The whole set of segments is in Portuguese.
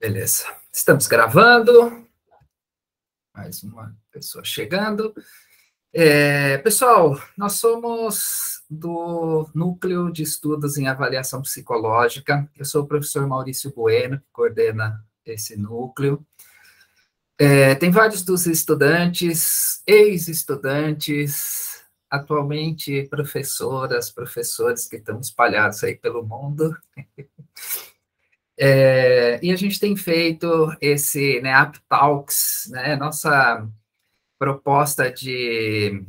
Beleza. Estamos gravando. Mais uma pessoa chegando. Pessoal, nós somos do Núcleo de Estudos em Avaliação Psicológica. Eu sou o professor Maurício Bueno, que coordena esse núcleo. Tem vários dos estudantes, ex-estudantes, atualmente professoras, professores que estão espalhados aí pelo mundo. E a gente tem feito esse NEAP Talks, né, nossa proposta de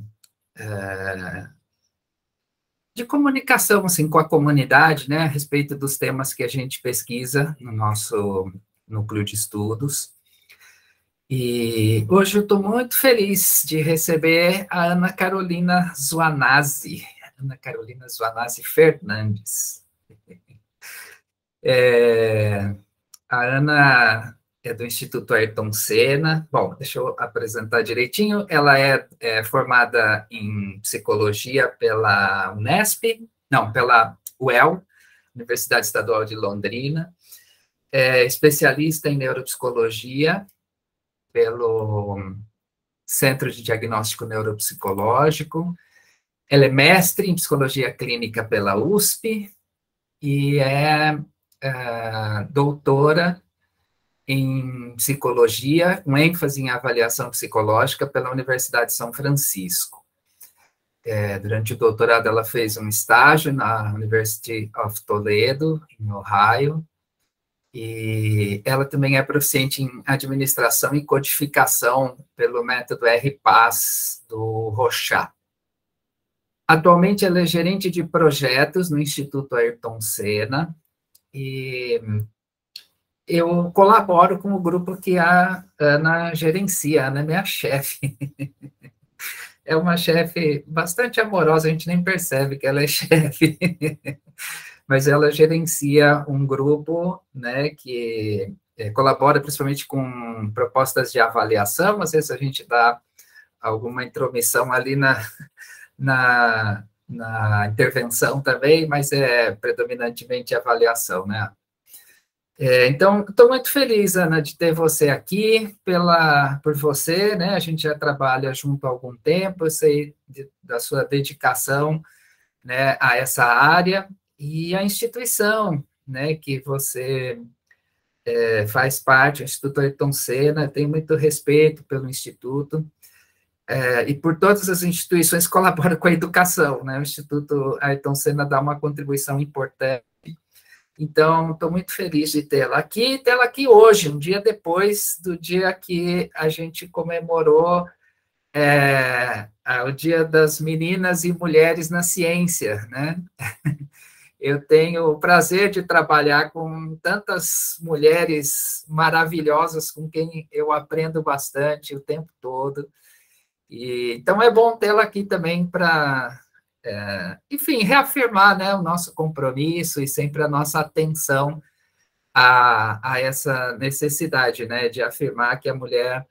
comunicação assim, com a comunidade, né, a respeito dos temas que a gente pesquisa no nosso núcleo de estudos. E hoje eu estou muito feliz de receber a Ana Carolina Zuanazzi, Fernandes. A Ana é do Instituto Ayrton Senna. Bom, deixa eu apresentar direitinho. Ela é formada em psicologia pela pela UEL, Universidade Estadual de Londrina. É especialista em neuropsicologia pelo Centro de Diagnóstico Neuropsicológico. Ela é mestre em psicologia clínica pela USP e é doutora em psicologia, com ênfase em avaliação psicológica pela Universidade de São Francisco. Durante o doutorado, ela fez um estágio na University of Toledo, em Ohio, e ela também é proficiente em administração e codificação pelo método RPAS do Rochat. Atualmente, ela é gerente de projetos no Instituto Ayrton Senna, e eu colaboro com o grupo que a Ana gerencia. A Ana é minha chefe. É uma chefe bastante amorosa, a gente nem percebe que ela é chefe. Mas ela gerencia um grupo, né, que colabora principalmente com propostas de avaliação. Às vezes a gente dá alguma intromissão ali na intervenção também, mas é predominantemente avaliação, né? Então, estou muito feliz, Ana, de ter você aqui, por você, né? A gente já trabalha junto há algum tempo, eu sei da sua dedicação, né, a essa área, e a instituição, né, que você faz parte, o Instituto Ayrton Senna. Tenho muito respeito pelo Instituto, e por todas as instituições que colaboram com a educação, né? O Instituto Ayrton Senna dá uma contribuição importante. Então, estou muito feliz de tê-la aqui hoje, um dia depois do dia que a gente comemorou o Dia das Meninas e Mulheres na Ciência, né? Eu tenho o prazer de trabalhar com tantas mulheres maravilhosas, com quem eu aprendo bastante o tempo todo. Então, é bom tê-la aqui também para... enfim, reafirmar, né, o nosso compromisso e sempre a nossa atenção a essa necessidade, né, de afirmar que a mulher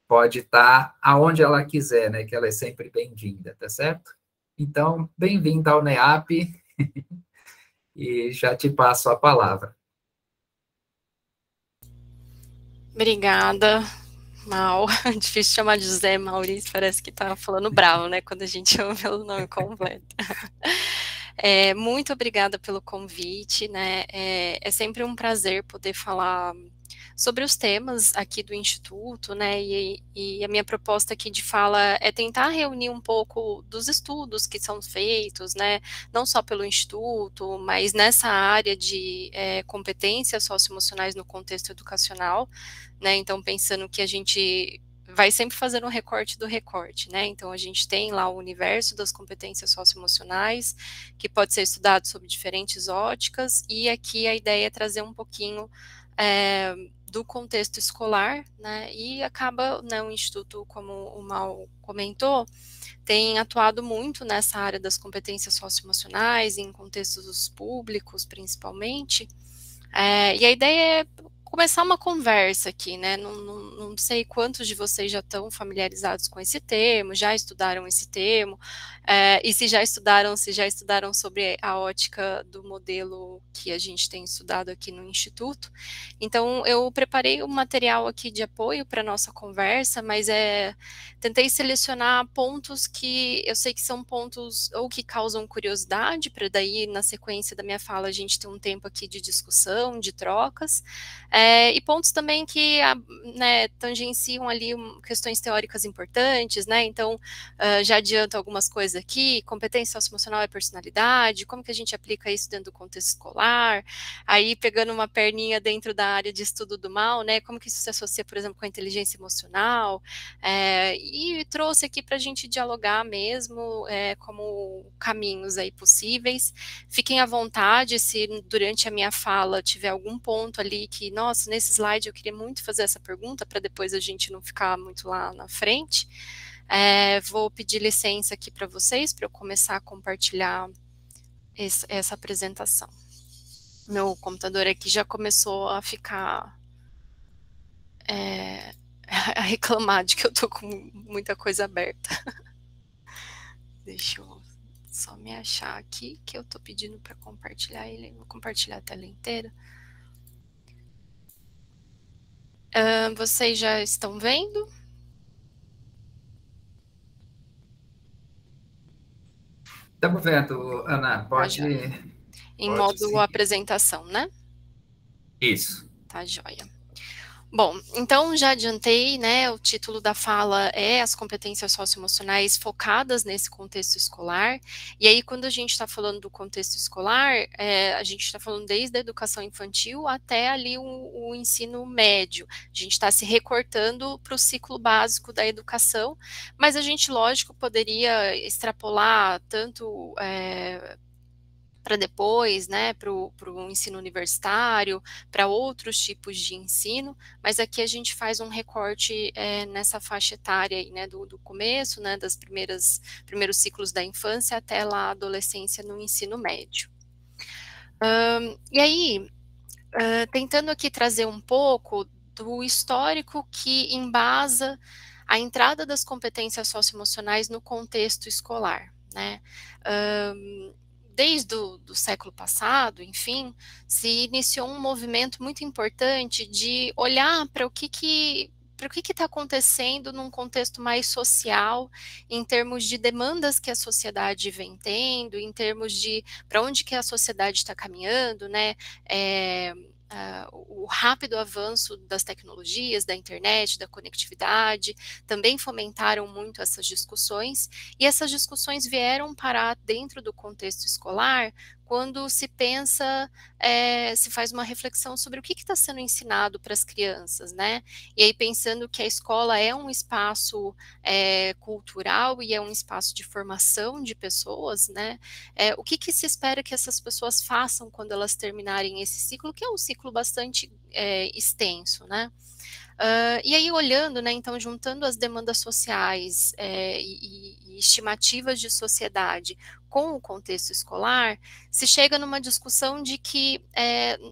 pode estar aonde ela quiser, né, que ela é sempre bem-vinda, tá certo? Então, bem-vinda ao NEAP, e já te passo a palavra. Obrigada, Mal. Difícil chamar de José Maurício, parece que tá falando bravo, né, quando a gente ouve o nome completo. Muito obrigada pelo convite, né, é sempre um prazer poder falar sobre os temas aqui do Instituto, né, e a minha proposta aqui de fala é tentar reunir um pouco dos estudos que são feitos, né, não só pelo Instituto, mas nessa área de competências socioemocionais no contexto educacional, né, então pensando que a gente vai sempre fazer um recorte do recorte, né, então a gente tem lá o universo das competências socioemocionais, que pode ser estudado sob diferentes óticas, e aqui a ideia é trazer um pouquinho do contexto escolar, né, e acaba, né, o Instituto, como o Mal comentou, tem atuado muito nessa área das competências socioemocionais, em contextos públicos, principalmente, e a ideia é começar uma conversa aqui, né? Não sei quantos de vocês já estão familiarizados com esse termo, já estudaram esse termo, e se já estudaram sobre a ótica do modelo que a gente tem estudado aqui no Instituto. Então, eu preparei um material aqui de apoio para a nossa conversa, mas tentei selecionar pontos que eu sei que são pontos ou que causam curiosidade, para daí, na sequência da minha fala, a gente ter um tempo aqui de discussão, de trocas, e pontos também que né, tangenciam ali questões teóricas importantes, né? Então, já adianto algumas coisas aqui: competência socioemocional e personalidade, como que a gente aplica isso dentro do contexto escolar, aí pegando uma perninha dentro da área de estudo do mal, né? Como que isso se associa, por exemplo, com a inteligência emocional, e trouxe aqui para a gente dialogar mesmo, como caminhos aí possíveis. Fiquem à vontade se durante a minha fala tiver algum ponto ali que, nossa, nesse slide eu queria muito fazer essa pergunta, para depois a gente não ficar muito lá na frente. Vou pedir licença aqui para vocês, para eu começar a compartilhar essa apresentação. Meu computador aqui já começou a ficar a reclamar de que eu tô com muita coisa aberta. Deixa eu só me achar aqui, que eu tô pedindo para compartilhar ele. Vou compartilhar a tela inteira. Vocês já estão vendo? Estamos vendo, Ana, pode... Em pode modo sim. apresentação, né? Isso. Tá joia. Bom, então já adiantei, né, o título da fala é as competências socioemocionais focadas nesse contexto escolar, e aí quando a gente está falando do contexto escolar, a gente está falando desde a educação infantil até ali o ensino médio. A gente está se recortando para o ciclo básico da educação, mas a gente, lógico, poderia extrapolar tanto para depois, né, para o ensino universitário, para outros tipos de ensino, mas aqui a gente faz um recorte nessa faixa etária aí, né, do começo, né, primeiros ciclos da infância até lá a adolescência no ensino médio. E aí, tentando aqui trazer um pouco do histórico que embasa a entrada das competências socioemocionais no contexto escolar, né? Desde o século passado, enfim, se iniciou um movimento muito importante de olhar para o que está acontecendo num contexto mais social, em termos de demandas que a sociedade vem tendo, em termos de para onde que a sociedade está caminhando, né? O rápido avanço das tecnologias, da internet, da conectividade, também fomentaram muito essas discussões, e essas discussões vieram parar dentro do contexto escolar quando se pensa, se faz uma reflexão sobre o que está sendo ensinado para as crianças, né? E aí pensando que a escola é um espaço cultural e é um espaço de formação de pessoas, né? O que se espera que essas pessoas façam quando elas terminarem esse ciclo, que é um ciclo bastante extenso, né? E aí olhando, né, então juntando as demandas sociais e estimativas de sociedade com o contexto escolar, se chega numa discussão de que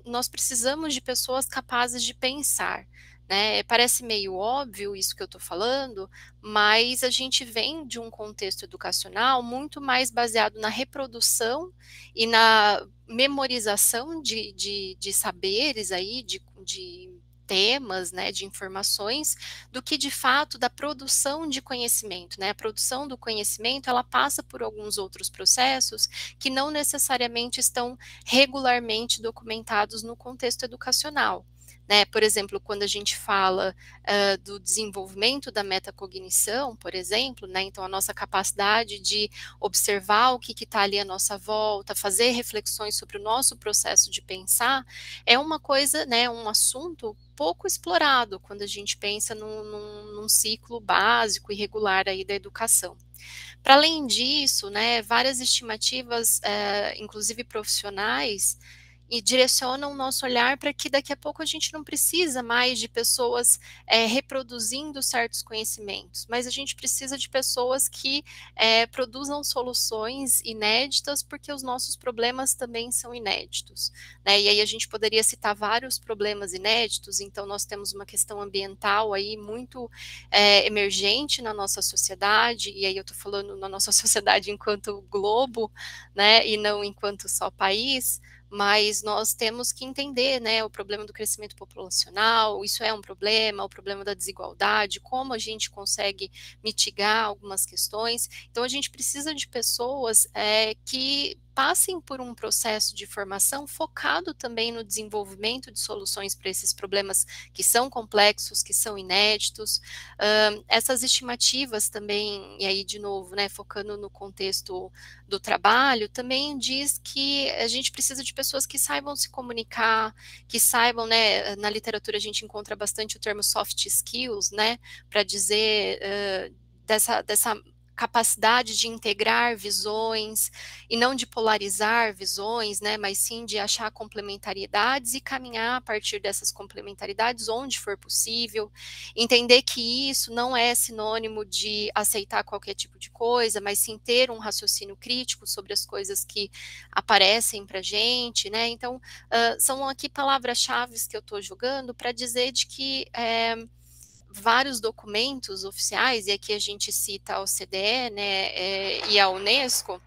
nós precisamos de pessoas capazes de pensar, né? Parece meio óbvio isso que eu estou falando, mas a gente vem de um contexto educacional muito mais baseado na reprodução e na memorização de saberes aí, de temas, né, de informações, do que de fato da produção de conhecimento, né? A produção do conhecimento, ela passa por alguns outros processos que não necessariamente estão regularmente documentados no contexto educacional. Né? Por exemplo, quando a gente fala do desenvolvimento da metacognição, por exemplo, né? Então a nossa capacidade de observar o que está ali à nossa volta, fazer reflexões sobre o nosso processo de pensar, é uma coisa, né, um assunto pouco explorado quando a gente pensa num ciclo básico e regular aí da educação. Para além disso, né, várias estimativas, inclusive profissionais, e direcionam o nosso olhar para que daqui a pouco a gente não precisa mais de pessoas reproduzindo certos conhecimentos, mas a gente precisa de pessoas que produzam soluções inéditas, porque os nossos problemas também são inéditos, né? E aí a gente poderia citar vários problemas inéditos. Então nós temos uma questão ambiental aí muito emergente na nossa sociedade, e aí eu estou falando na nossa sociedade enquanto globo, né, e não enquanto só país, mas nós temos que entender, né, o problema do crescimento populacional, isso é um problema, o problema da desigualdade, como a gente consegue mitigar algumas questões. Então a gente precisa de pessoas que passem por um processo de formação focado também no desenvolvimento de soluções para esses problemas que são complexos, que são inéditos. Essas estimativas também, e aí de novo, né, focando no contexto do trabalho, também diz que a gente precisa de pessoas que saibam se comunicar, que saibam, né, na literatura a gente encontra bastante o termo soft skills, né, para dizer dessa capacidade de integrar visões e não de polarizar visões, né, mas sim de achar complementariedades e caminhar a partir dessas complementaridades onde for possível, entender que isso não é sinônimo de aceitar qualquer tipo de coisa, mas sim ter um raciocínio crítico sobre as coisas que aparecem para a gente, né, então são aqui palavras-chave que eu estou jogando para dizer de que vários documentos oficiais, e aqui a gente cita a OCDE, né, e a Unesco,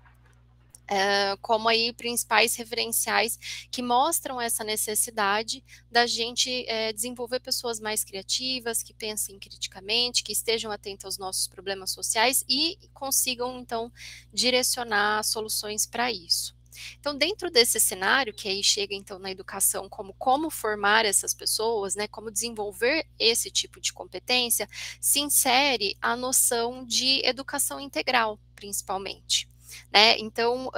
como aí principais referenciais que mostram essa necessidade da gente desenvolver pessoas mais criativas, que pensem criticamente, que estejam atentas aos nossos problemas sociais e consigam, então, direcionar soluções para isso. Então, dentro desse cenário, que aí chega então na educação como formar essas pessoas, né, como desenvolver esse tipo de competência, se insere a noção de educação integral, principalmente, né? Então,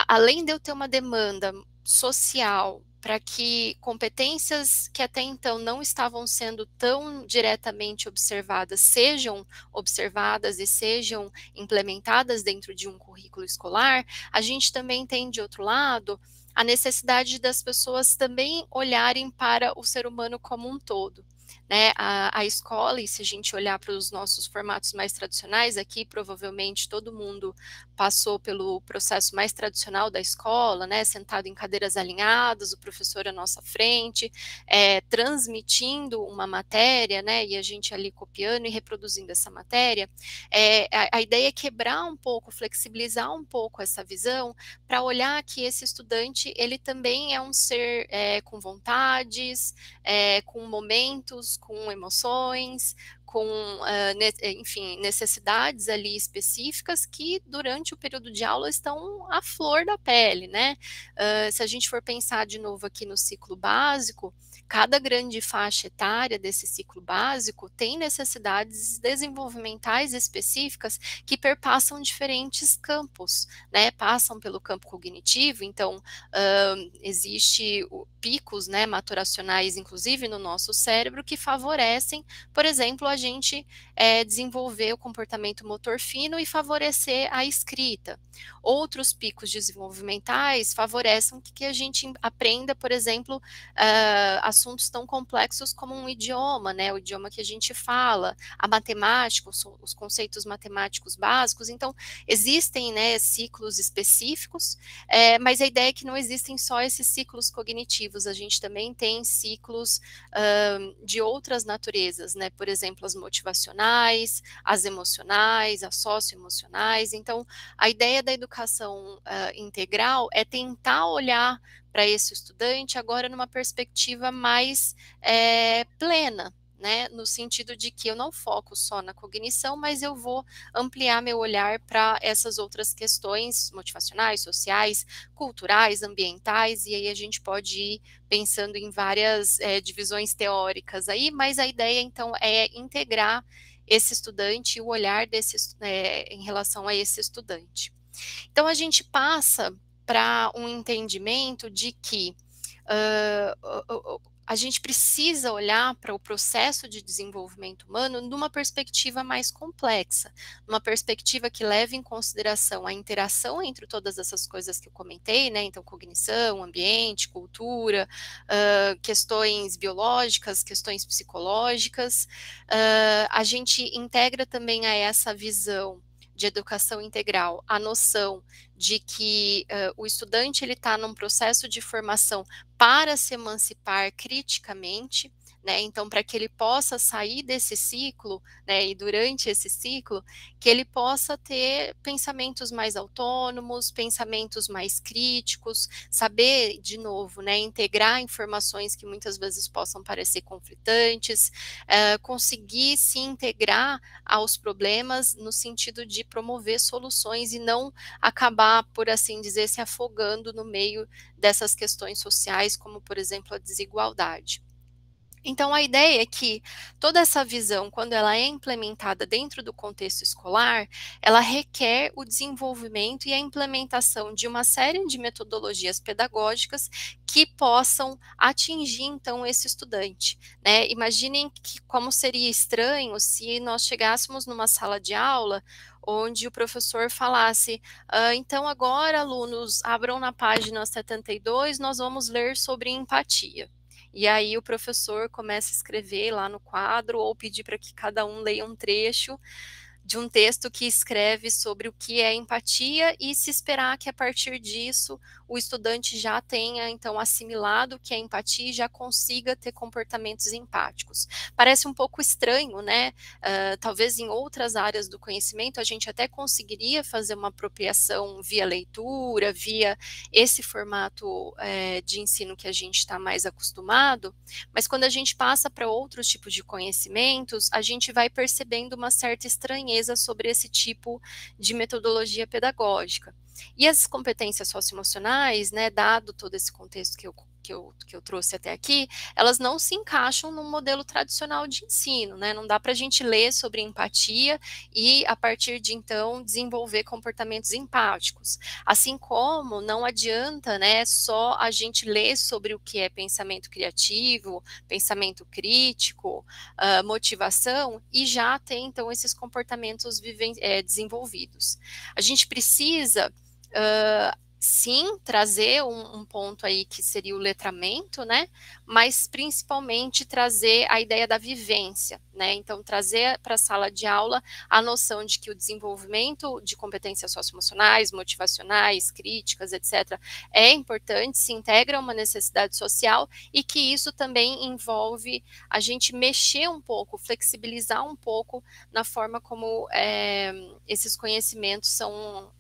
além de eu ter uma demanda social para que competências que até então não estavam sendo tão diretamente observadas sejam observadas e sejam implementadas dentro de um currículo escolar, a gente também tem, de outro lado, a necessidade das pessoas também olharem para o ser humano como um todo, né? A escola, e se a gente olhar para os nossos formatos mais tradicionais, aqui provavelmente todo mundo passou pelo processo mais tradicional da escola, né, sentado em cadeiras alinhadas, o professor à nossa frente, transmitindo uma matéria, né, e a gente ali copiando e reproduzindo essa matéria. A ideia é quebrar um pouco, flexibilizar um pouco essa visão, para olhar que esse estudante, ele também é um ser com vontades, com momentos, com emoções, com, enfim, necessidades ali específicas que durante o período de aula estão à flor da pele, né? Se a gente for pensar de novo aqui no ciclo básico, cada grande faixa etária desse ciclo básico tem necessidades desenvolvimentais específicas que perpassam diferentes campos, né? Passam pelo campo cognitivo, então existe picos, né, maturacionais, inclusive no nosso cérebro, que favorecem, por exemplo, a gente desenvolver o comportamento motor fino e favorecer a escrita. Outros picos desenvolvimentais favorecem que a gente aprenda, por exemplo, assuntos tão complexos como um idioma, né, o idioma que a gente fala, a matemática, os conceitos matemáticos básicos. Então, existem, né, ciclos específicos, mas a ideia é que não existem só esses ciclos cognitivos, a gente também tem ciclos de outras naturezas, né, por exemplo, as motivacionais, as emocionais, as socioemocionais. Então, a ideia da educação integral é tentar olhar para esse estudante agora numa perspectiva mais plena, né, no sentido de que eu não foco só na cognição, mas eu vou ampliar meu olhar para essas outras questões motivacionais, sociais, culturais, ambientais, e aí a gente pode ir pensando em várias divisões teóricas aí, mas a ideia então é integrar esse estudante e o olhar em relação a esse estudante. Então a gente passa para um entendimento de que a gente precisa olhar para o processo de desenvolvimento humano numa perspectiva mais complexa, numa perspectiva que leve em consideração a interação entre todas essas coisas que eu comentei, né? Então, cognição, ambiente, cultura, questões biológicas, questões psicológicas. A gente integra também a essa visão de educação integral a noção de que o estudante ele está num processo de formação para se emancipar criticamente, né? Então, para que ele possa sair desse ciclo, né? E durante esse ciclo, que ele possa ter pensamentos mais autônomos, pensamentos mais críticos, saber, de novo, né? Integrar informações que muitas vezes possam parecer conflitantes, conseguir se integrar aos problemas no sentido de promover soluções e não acabar, por assim dizer, se afogando no meio dessas questões sociais, como, por exemplo, a desigualdade. Então, a ideia é que toda essa visão, quando ela é implementada dentro do contexto escolar, ela requer o desenvolvimento e a implementação de uma série de metodologias pedagógicas que possam atingir, então, esse estudante, né? Imaginem como seria estranho se nós chegássemos numa sala de aula onde o professor falasse, então agora, alunos, abram na página 72, nós vamos ler sobre empatia. E aí o professor começa a escrever lá no quadro ou pedir para que cada um leia um trecho de um texto que escreve sobre o que é empatia e se esperar que a partir disso o estudante já tenha então assimilado o que é empatia e já consiga ter comportamentos empáticos. Parece um pouco estranho, né? Talvez em outras áreas do conhecimento a gente até conseguiria fazer uma apropriação via leitura, via esse formato de ensino que a gente está mais acostumado, mas quando a gente passa para outros tipos de conhecimentos, a gente vai percebendo uma certa estranheza sobre esse tipo de metodologia pedagógica. E as competências socioemocionais, né, dado todo esse contexto que eu trouxe até aqui, elas não se encaixam no modelo tradicional de ensino, né? Não dá para a gente ler sobre empatia e, a partir de então, desenvolver comportamentos empáticos. Assim como não adianta, né, só a gente ler sobre o que é pensamento criativo, pensamento crítico, motivação, e já ter, então, esses comportamentos desenvolvidos. A gente precisa sim, trazer um ponto aí que seria o letramento, né? Mas principalmente trazer a ideia da vivência, né? Então, trazer para a sala de aula a noção de que o desenvolvimento de competências socioemocionais, motivacionais, críticas, etc., é importante, se integra a uma necessidade social e que isso também envolve a gente mexer um pouco, flexibilizar um pouco na forma como esses conhecimentos são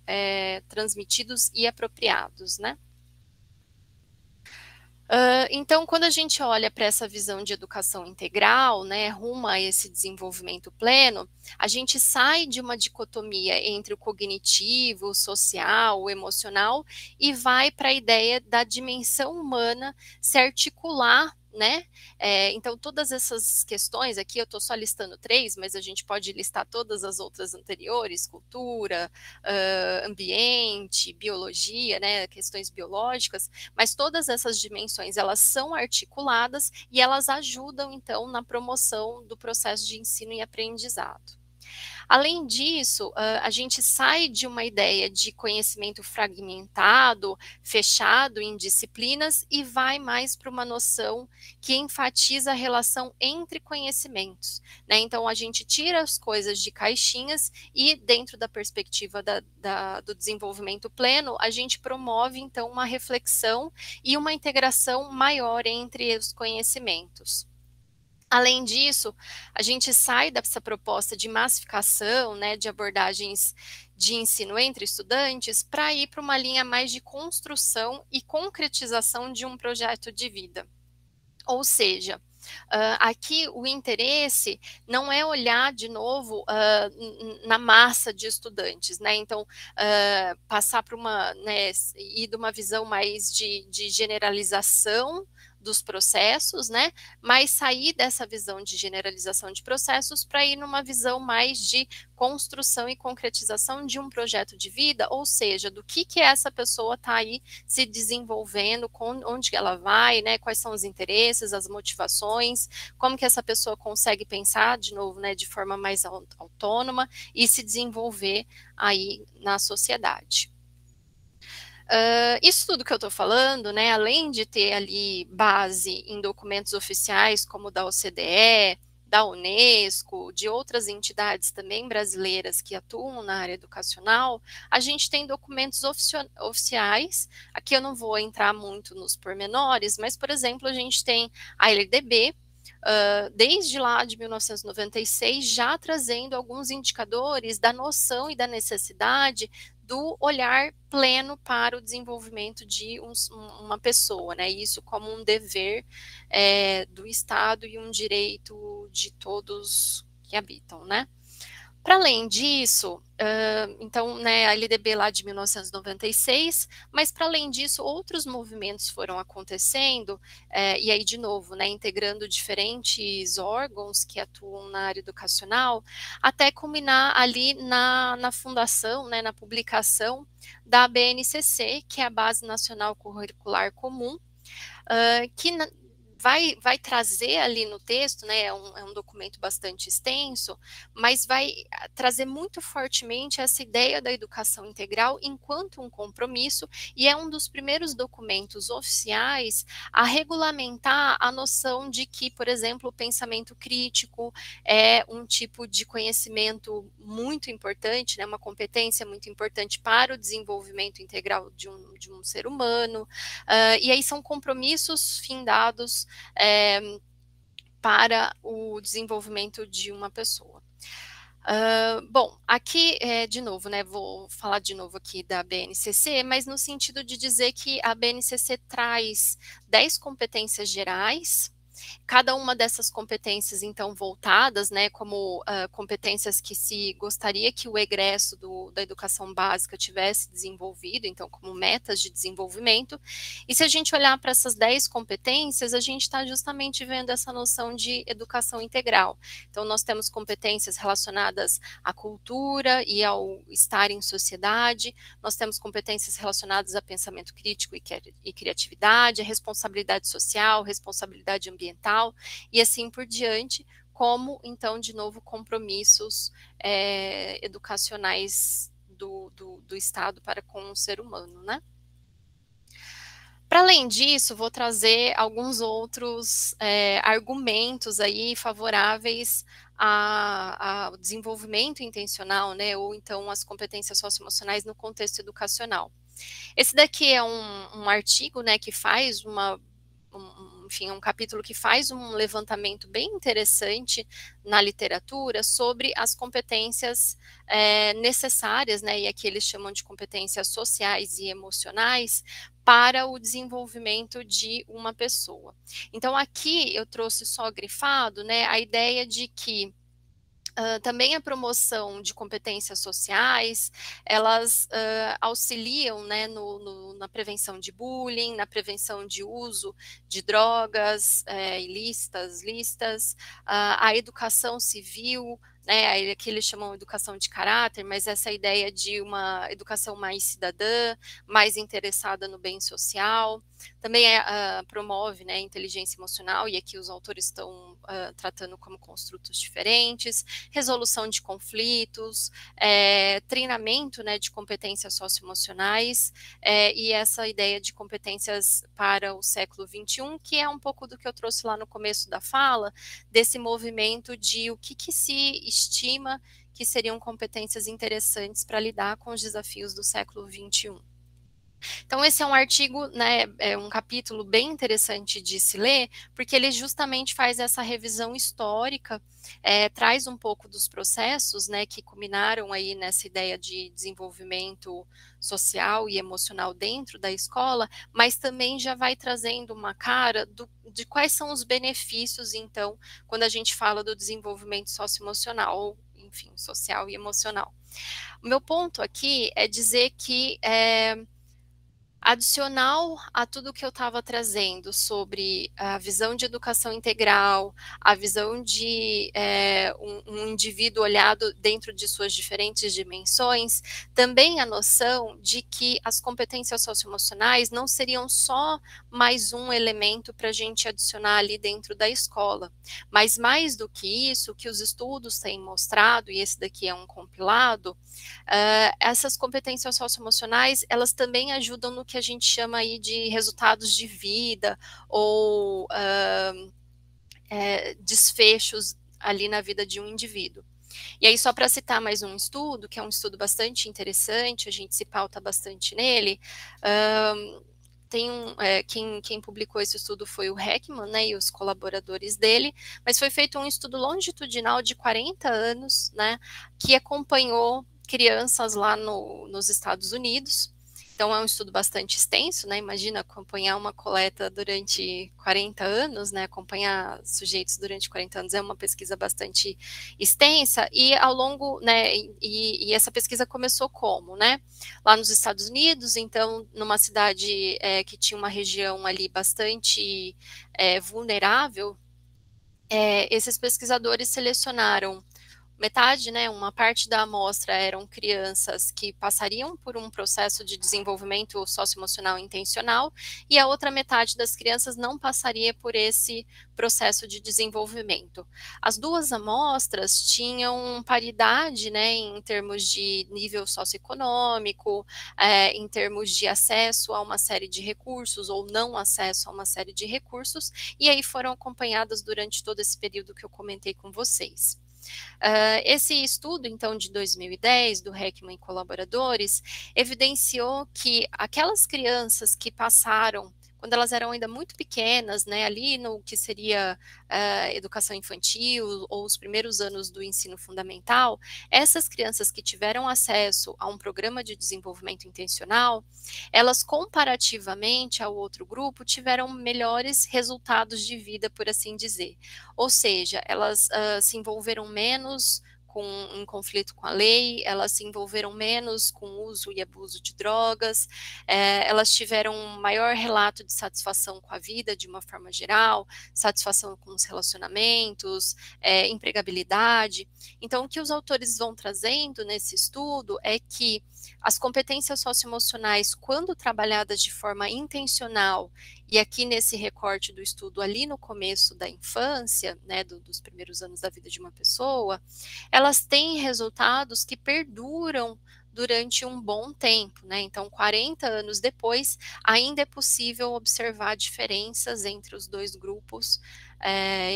transmitidos e apropriados, né? Então, quando a gente olha para essa visão de educação integral, né, rumo a esse desenvolvimento pleno, a gente sai de uma dicotomia entre o cognitivo, o social, o emocional e vai para a ideia da dimensão humana se articular, né? Então, todas essas questões, aqui eu estou só listando 3, mas a gente pode listar todas as outras anteriores, cultura, ambiente, biologia, né, questões biológicas, mas todas essas dimensões, elas são articuladas e elas ajudam, então, na promoção do processo de ensino e aprendizado. Além disso, a gente sai de uma ideia de conhecimento fragmentado, fechado em disciplinas e vai mais para uma noção que enfatiza a relação entre conhecimentos, né? Então, a gente tira as coisas de caixinhas e, dentro da perspectiva do desenvolvimento pleno, a gente promove, então, uma reflexão e uma integração maior entre os conhecimentos. Além disso, a gente sai dessa proposta de massificação, né, de abordagens de ensino entre estudantes, para ir para uma linha mais de construção e concretização de um projeto de vida. Ou seja, aqui o interesse não é olhar de novo na massa de estudantes, né? Então, passar para uma, né, ir de uma visão mais de generalização dos processos, né, mas sair dessa visão de generalização de processos para ir numa visão mais de construção e concretização de um projeto de vida, ou seja, do que essa pessoa está aí se desenvolvendo, onde ela vai, né, quais são os interesses, as motivações, como que essa pessoa consegue pensar, de novo, né, de forma mais autônoma e se desenvolver aí na sociedade. Isso tudo que eu estou falando, né, além de ter ali base em documentos oficiais como da OCDE, da Unesco, de outras entidades também brasileiras que atuam na área educacional, a gente tem documentos oficiais, aqui eu não vou entrar muito nos pormenores, mas, por exemplo, a gente tem a LDB, desde lá de 1996, já trazendo alguns indicadores da noção e da necessidade do olhar pleno para o desenvolvimento de uma pessoa, né? Isso como um dever do Estado e um direito de todos que habitam, né? Para além disso, então, né, a LDB lá de 1996, mas para além disso, outros movimentos foram acontecendo, e aí, de novo, né, integrando diferentes órgãos que atuam na área educacional, até culminar ali na fundação, né, na publicação da BNCC, que é a Base Nacional Curricular Comum, que vai trazer ali no texto, né, é um documento bastante extenso, mas vai trazer muito fortemente essa ideia da educação integral enquanto um compromisso, e é um dos primeiros documentos oficiais a regulamentar a noção de que, por exemplo, o pensamento crítico é um tipo de conhecimento muito importante, né, uma competência muito importante para o desenvolvimento integral de um ser humano, e aí são compromissos findados para o desenvolvimento de uma pessoa. Bom, aqui, de novo, né, vou falar de novo aqui da BNCC, mas no sentido de dizer que a BNCC traz 10 competências gerais. Cada uma dessas competências, então, voltadas, né, como competências que se gostaria que o egresso da educação básica tivesse desenvolvido, então, como metas de desenvolvimento. E se a gente olhar para essas 10 competências, a gente está justamente vendo essa noção de educação integral. Então, nós temos competências relacionadas à cultura e ao estar em sociedade, nós temos competências relacionadas a pensamento crítico e criatividade, a responsabilidade social, responsabilidade ambiental, e assim por diante, como, então, de novo, compromissos educacionais do Estado para com o ser humano, né? Para além disso, vou trazer alguns outros argumentos aí favoráveis ao desenvolvimento intencional, né, ou então as competências socioemocionais no contexto educacional. Esse daqui é um artigo, né, que faz enfim, um capítulo que faz um levantamento bem interessante na literatura sobre as competências necessárias, né, e aqui eles chamam de competências sociais e emocionais, para o desenvolvimento de uma pessoa. Então, aqui eu trouxe só grifado, né, a ideia de que também a promoção de competências sociais, elas auxiliam, né, na prevenção de bullying, na prevenção de uso de drogas ilícitas, listas, a educação civil, né, que eles chamam de educação de caráter, mas essa ideia de uma educação mais cidadã, mais interessada no bem social, também promove, né, inteligência emocional, e aqui os autores estão tratando como construtos diferentes, resolução de conflitos, treinamento, né, de competências socioemocionais, e essa ideia de competências para o século XXI, que é um pouco do que eu trouxe lá no começo da fala, desse movimento de o que se estima que seriam competências interessantes para lidar com os desafios do século XXI. Então, esse é um artigo, né, é um capítulo bem interessante de se ler, porque ele justamente faz essa revisão histórica, traz um pouco dos processos, né, que culminaram aí nessa ideia de desenvolvimento social e emocional dentro da escola, mas também já vai trazendo uma cara de quais são os benefícios, então, quando a gente fala do desenvolvimento socioemocional, ou, enfim, social e emocional. O meu ponto aqui é dizer que Adicional a tudo que eu estava trazendo sobre a visão de educação integral, a visão de um indivíduo olhado dentro de suas diferentes dimensões, também a noção de que as competências socioemocionais não seriam só mais um elemento para a gente adicionar ali dentro da escola, mas mais do que isso, que os estudos têm mostrado, e esse daqui é um compilado, essas competências socioemocionais, elas também ajudam no que a gente chama aí de resultados de vida ou desfechos ali na vida de um indivíduo. E aí, só para citar mais um estudo, que é um estudo bastante interessante, a gente se pauta bastante nele, quem publicou esse estudo foi o Heckman, né, e os colaboradores dele, mas foi feito um estudo longitudinal de 40 anos, né, que acompanhou crianças lá nos Estados Unidos. Então, é um estudo bastante extenso, né? Imagina acompanhar uma coleta durante 40 anos, né? Acompanhar sujeitos durante 40 anos é uma pesquisa bastante extensa, e ao longo, né? E essa pesquisa começou como, né? Lá nos Estados Unidos, então, numa cidade que tinha uma região ali bastante vulnerável, esses pesquisadores selecionaram metade, né, uma parte da amostra eram crianças que passariam por um processo de desenvolvimento socioemocional intencional, e a outra metade das crianças não passaria por esse processo de desenvolvimento. As duas amostras tinham paridade, né, em termos de nível socioeconômico, em termos de acesso a uma série de recursos ou não acesso a uma série de recursos, e aí foram acompanhadas durante todo esse período que eu comentei com vocês. Esse estudo, então, de 2010, do Heckman e colaboradores, evidenciou que aquelas crianças que passaram, quando elas eram ainda muito pequenas, né, ali no que seria educação infantil ou os primeiros anos do ensino fundamental, essas crianças que tiveram acesso a um programa de desenvolvimento intencional, elas, comparativamente ao outro grupo, tiveram melhores resultados de vida, por assim dizer. Ou seja, elas se envolveram menos em conflito com a lei, elas se envolveram menos com uso e abuso de drogas, elas tiveram um maior relato de satisfação com a vida de uma forma geral, satisfação com os relacionamentos, empregabilidade. Então, o que os autores vão trazendo nesse estudo é que as competências socioemocionais, quando trabalhadas de forma intencional, e aqui nesse recorte do estudo, ali no começo da infância, né, dos primeiros anos da vida de uma pessoa, elas têm resultados que perduram durante um bom tempo, né? Então, 40 anos depois, ainda é possível observar diferenças entre os dois grupos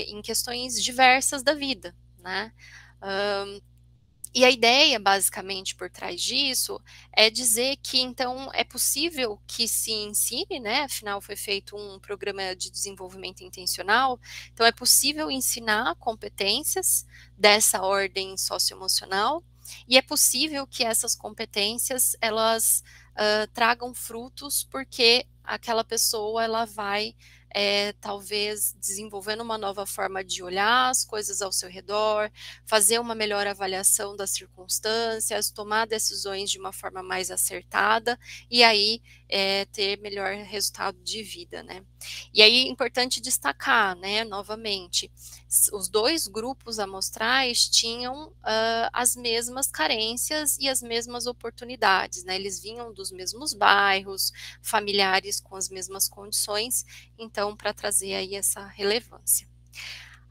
em questões diversas da vida, né? E a ideia, basicamente, por trás disso, é dizer que, então, é possível que se ensine, né? Afinal, foi feito um programa de desenvolvimento intencional, então é possível ensinar competências dessa ordem socioemocional, e é possível que essas competências, elas tragam frutos, porque aquela pessoa, ela vai talvez desenvolvendo uma nova forma de olhar as coisas ao seu redor, fazer uma melhor avaliação das circunstâncias, tomar decisões de uma forma mais acertada, e aí ter melhor resultado de vida, né? E aí é importante destacar, né, novamente, os dois grupos amostrais tinham as mesmas carências e as mesmas oportunidades, né? Eles vinham dos mesmos bairros, familiares com as mesmas condições, então, para trazer aí essa relevância.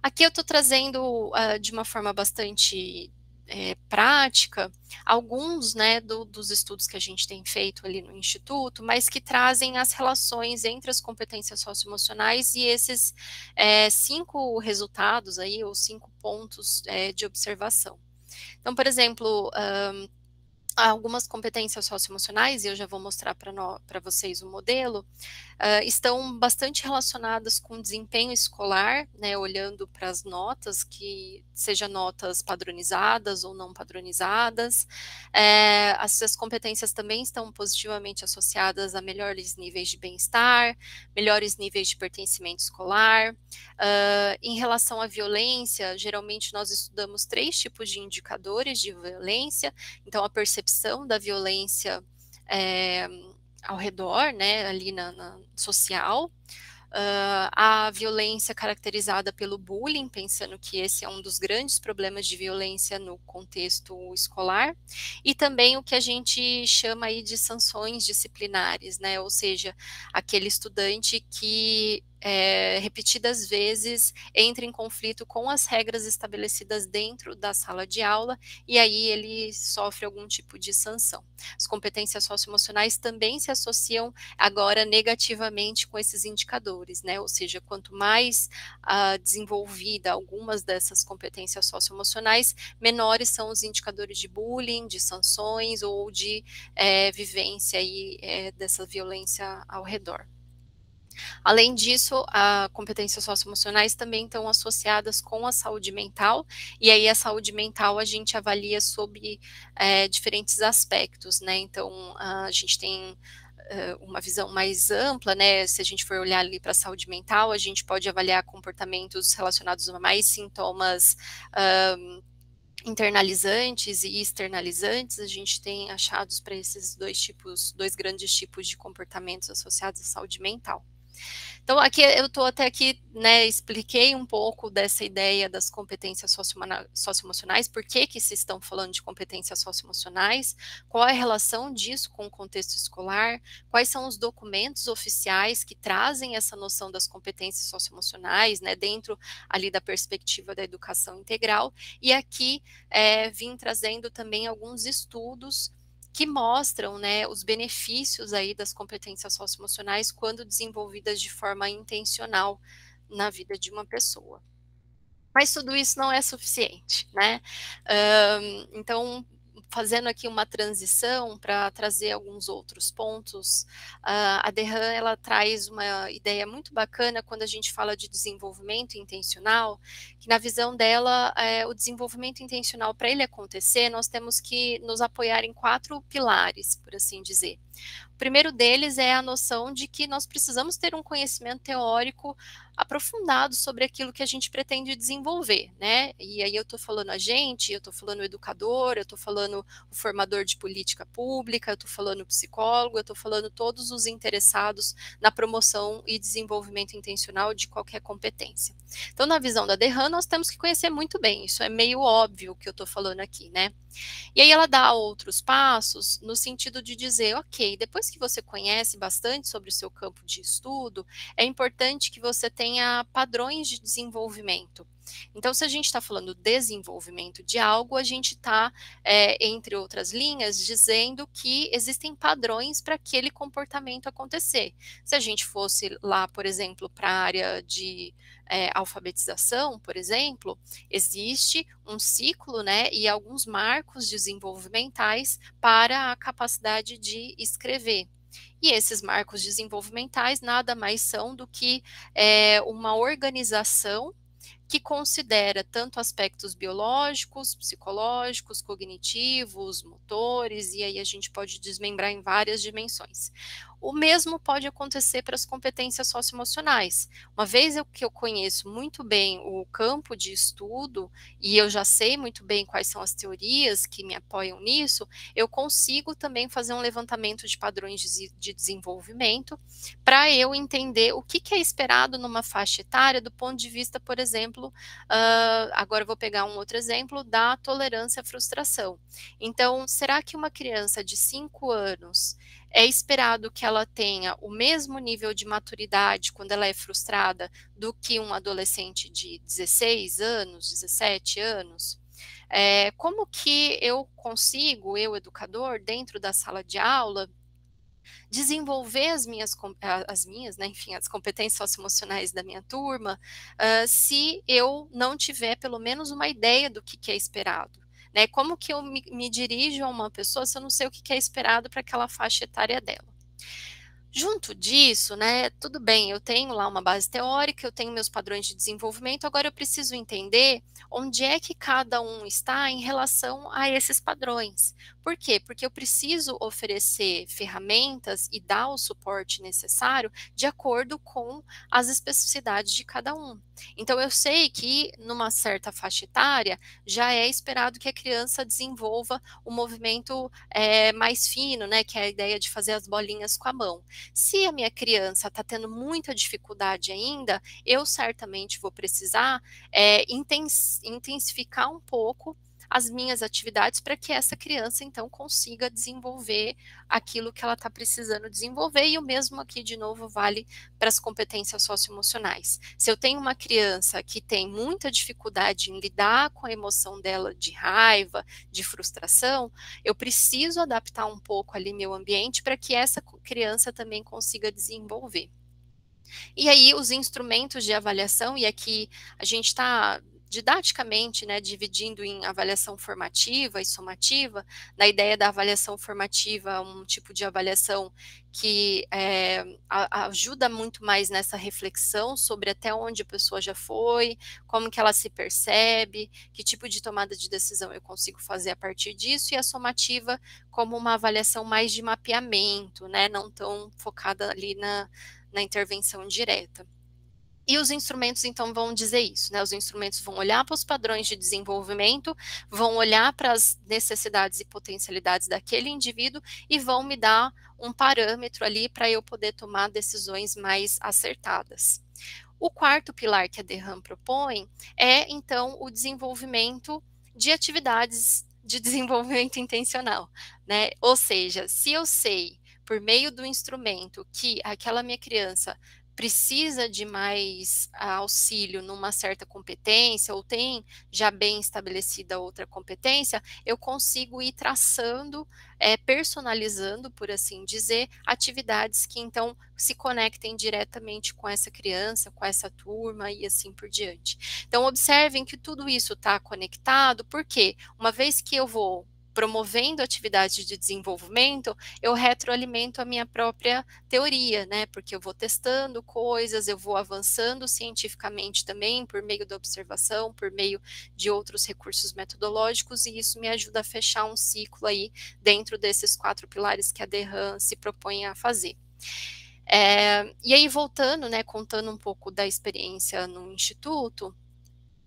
Aqui eu estou trazendo de uma forma bastante prática alguns, né, dos estudos que a gente tem feito ali no Instituto, mas que trazem as relações entre as competências socioemocionais e esses 5 resultados aí, ou 5 pontos de observação. Então, por exemplo, algumas competências socioemocionais, e eu já vou mostrar para vocês o modelo, estão bastante relacionadas com desempenho escolar, né, olhando para as notas, que seja notas padronizadas ou não padronizadas. Essas competências também estão positivamente associadas a melhores níveis de bem-estar, melhores níveis de pertencimento escolar. Em relação à violência, geralmente nós estudamos 3 tipos de indicadores de violência, então a percepção da violência ao redor, né, ali na social, a violência caracterizada pelo bullying, pensando que esse é um dos grandes problemas de violência no contexto escolar, e também o que a gente chama aí de sanções disciplinares, né, ou seja, aquele estudante que repetidas vezes entra em conflito com as regras estabelecidas dentro da sala de aula, e aí ele sofre algum tipo de sanção. As competências socioemocionais também se associam agora negativamente com esses indicadores, né? Ou seja, quanto mais desenvolvida algumas dessas competências socioemocionais, menores são os indicadores de bullying, de sanções ou de vivência aí, dessa violência ao redor. Além disso, as competências socioemocionais também estão associadas com a saúde mental, e aí a saúde mental a gente avalia sobre diferentes aspectos, né? Então, a gente tem uma visão mais ampla, né? Se a gente for olhar ali para a saúde mental, a gente pode avaliar comportamentos relacionados a mais sintomas internalizantes e externalizantes. A gente tem achados para esses dois grandes tipos de comportamentos associados à saúde mental. Então, aqui eu estou até aqui, né, expliquei um pouco dessa ideia das competências socioemocionais, por que se estão falando de competências socioemocionais, qual é a relação disso com o contexto escolar, quais são os documentos oficiais que trazem essa noção das competências socioemocionais, né, dentro ali da perspectiva da educação integral, e aqui vim trazendo também alguns estudos que mostram, né, os benefícios aí das competências socioemocionais quando desenvolvidas de forma intencional na vida de uma pessoa. Mas tudo isso não é suficiente, né? Então, fazendo aqui uma transição para trazer alguns outros pontos, a Derran, ela traz uma ideia muito bacana quando a gente fala de desenvolvimento intencional, que na visão dela, o desenvolvimento intencional, para ele acontecer, nós temos que nos apoiar em 4 pilares, por assim dizer. O primeiro deles é a noção de que nós precisamos ter um conhecimento teórico aprofundado sobre aquilo que a gente pretende desenvolver, né? E aí eu estou falando a gente, eu estou falando o educador, eu estou falando o formador de política pública, eu estou falando o psicólogo, eu estou falando todos os interessados na promoção e desenvolvimento intencional de qualquer competência. Então, na visão da Derran, nós temos que conhecer muito bem, isso é meio óbvio o que eu estou falando aqui, né? E aí ela dá outros passos no sentido de dizer, ok, depois que você conhece bastante sobre o seu campo de estudo, é importante que você tenha padrões de desenvolvimento. Então, se a gente está falando desenvolvimento de algo, a gente está, entre outras linhas, dizendo que existem padrões para aquele comportamento acontecer. Se a gente fosse lá, por exemplo, para a área de alfabetização, por exemplo, existe um ciclo, né, e alguns marcos desenvolvimentais para a capacidade de escrever. E esses marcos desenvolvimentais nada mais são do que uma organização que considera tanto aspectos biológicos, psicológicos, cognitivos, motores, e aí a gente pode desmembrar em várias dimensões. O mesmo pode acontecer para as competências socioemocionais. Uma vez que eu conheço muito bem o campo de estudo e eu já sei muito bem quais são as teorias que me apoiam nisso, eu consigo também fazer um levantamento de padrões de desenvolvimento para eu entender o que é esperado numa faixa etária do ponto de vista, por exemplo, agora eu vou pegar um outro exemplo da tolerância à frustração. Então, será que uma criança de 5 anos é esperado que ela tenha o mesmo nível de maturidade quando ela é frustrada do que um adolescente de 16 anos, 17 anos? Como que eu consigo, eu educador, dentro da sala de aula, desenvolver as minhas, né, enfim, as competências socioemocionais da minha turma, se eu não tiver pelo menos uma ideia do que é esperado? Né? Como que eu me dirijo a uma pessoa se eu não sei o que é esperado para aquela faixa etária dela? Junto disso, né, tudo bem, eu tenho lá uma base teórica, eu tenho meus padrões de desenvolvimento, agora eu preciso entender onde é que cada um está em relação a esses padrões. Por quê? Porque eu preciso oferecer ferramentas e dar o suporte necessário de acordo com as especificidades de cada um. Então, eu sei que numa certa faixa etária já é esperado que a criança desenvolva o movimento mais fino, né, que é a ideia de fazer as bolinhas com a mão. Se a minha criança está tendo muita dificuldade ainda, eu certamente vou precisar intensificar um pouco as minhas atividades para que essa criança, então, consiga desenvolver aquilo que ela está precisando desenvolver, e o mesmo aqui, de novo, vale para as competências socioemocionais. Se eu tenho uma criança que tem muita dificuldade em lidar com a emoção dela de raiva, de frustração, eu preciso adaptar um pouco ali meu ambiente para que essa criança também consiga desenvolver. E aí, os instrumentos de avaliação, e aqui a gente está didaticamente, né, dividindo em avaliação formativa e somativa. Na ideia da avaliação formativa, um tipo de avaliação que ajuda muito mais nessa reflexão sobre até onde a pessoa já foi, como que ela se percebe, que tipo de tomada de decisão eu consigo fazer a partir disso, e a somativa como uma avaliação mais de mapeamento, né, não tão focada ali na intervenção direta. E os instrumentos, então, vão dizer isso, né? Os instrumentos vão olhar para os padrões de desenvolvimento, vão olhar para as necessidades e potencialidades daquele indivíduo e vão me dar um parâmetro ali para eu poder tomar decisões mais acertadas. O quarto pilar que a Derham propõe é, então, o desenvolvimento de atividades de desenvolvimento intencional, né? Ou seja, se eu sei, por meio do instrumento, que aquela minha criança precisa de mais auxílio numa certa competência, ou tem já bem estabelecida outra competência, eu consigo ir traçando, personalizando, por assim dizer, atividades que então se conectem diretamente com essa criança, com essa turma e assim por diante. Então, observem que tudo isso está conectado, porque uma vez que eu vou promovendo atividades de desenvolvimento, eu retroalimento a minha própria teoria, né? Porque eu vou testando coisas, eu vou avançando cientificamente também, por meio da observação, por meio de outros recursos metodológicos, e isso me ajuda a fechar um ciclo aí dentro desses 4 pilares que a Derham se propõe a fazer. E aí, voltando, né, contando um pouco da experiência no Instituto,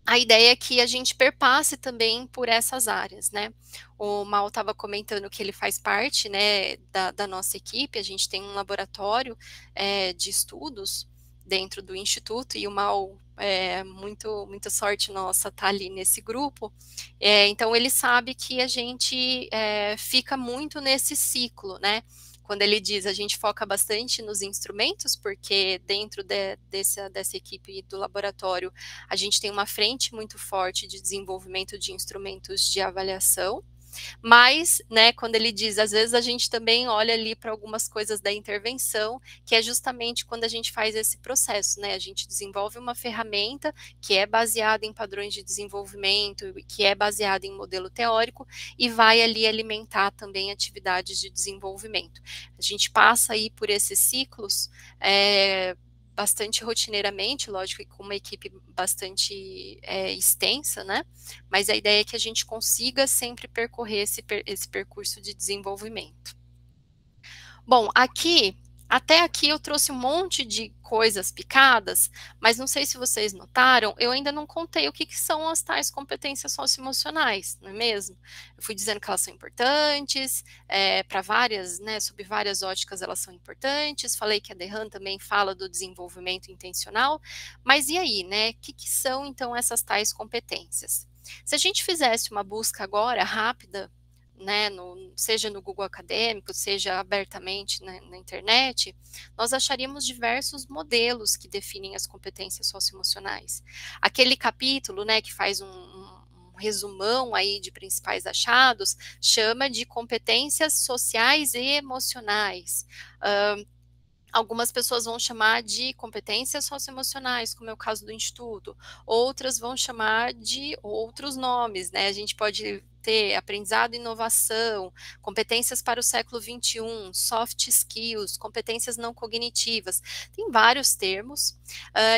a ideia é que a gente perpasse também por essas áreas, né? O Mal estava comentando que ele faz parte, né, da nossa equipe. A gente tem um laboratório de estudos dentro do Instituto, e o Mal, muita sorte nossa tá ali nesse grupo. Então, ele sabe que a gente fica muito nesse ciclo, né? Quando ele diz, a gente foca bastante nos instrumentos, porque dentro dessa equipe do laboratório, a gente tem uma frente muito forte de desenvolvimento de instrumentos de avaliação. Mas, né, quando ele diz, às vezes a gente também olha ali para algumas coisas da intervenção, que é justamente quando a gente faz esse processo, né? A gente desenvolve uma ferramenta que é baseada em padrões de desenvolvimento, que é baseada em modelo teórico, e vai ali alimentar também atividades de desenvolvimento. A gente passa aí por esses ciclos bastante rotineiramente, lógico, e com uma equipe bastante extensa, né? Mas a ideia é que a gente consiga sempre percorrer esse percurso de desenvolvimento. Bom, até aqui eu trouxe um monte de coisas picadas, mas não sei se vocês notaram, eu ainda não contei o que são as tais competências socioemocionais, não é mesmo? Eu fui dizendo que elas são importantes, para várias, né, sob várias óticas elas são importantes, falei que a Derham também fala do desenvolvimento intencional, mas e aí, né, o que são então essas tais competências? Se a gente fizesse uma busca agora rápida, né, seja no Google Acadêmico, seja abertamente na internet, nós acharíamos diversos modelos que definem as competências socioemocionais. Aquele capítulo, né, que faz um resumão aí de principais achados, chama de competências sociais e emocionais. Algumas pessoas vão chamar de competências socioemocionais, como é o caso do Instituto. Outras vão chamar de outros nomes, né? A gente pode ter aprendizado e inovação, competências para o século XXI, soft skills, competências não cognitivas, tem vários termos,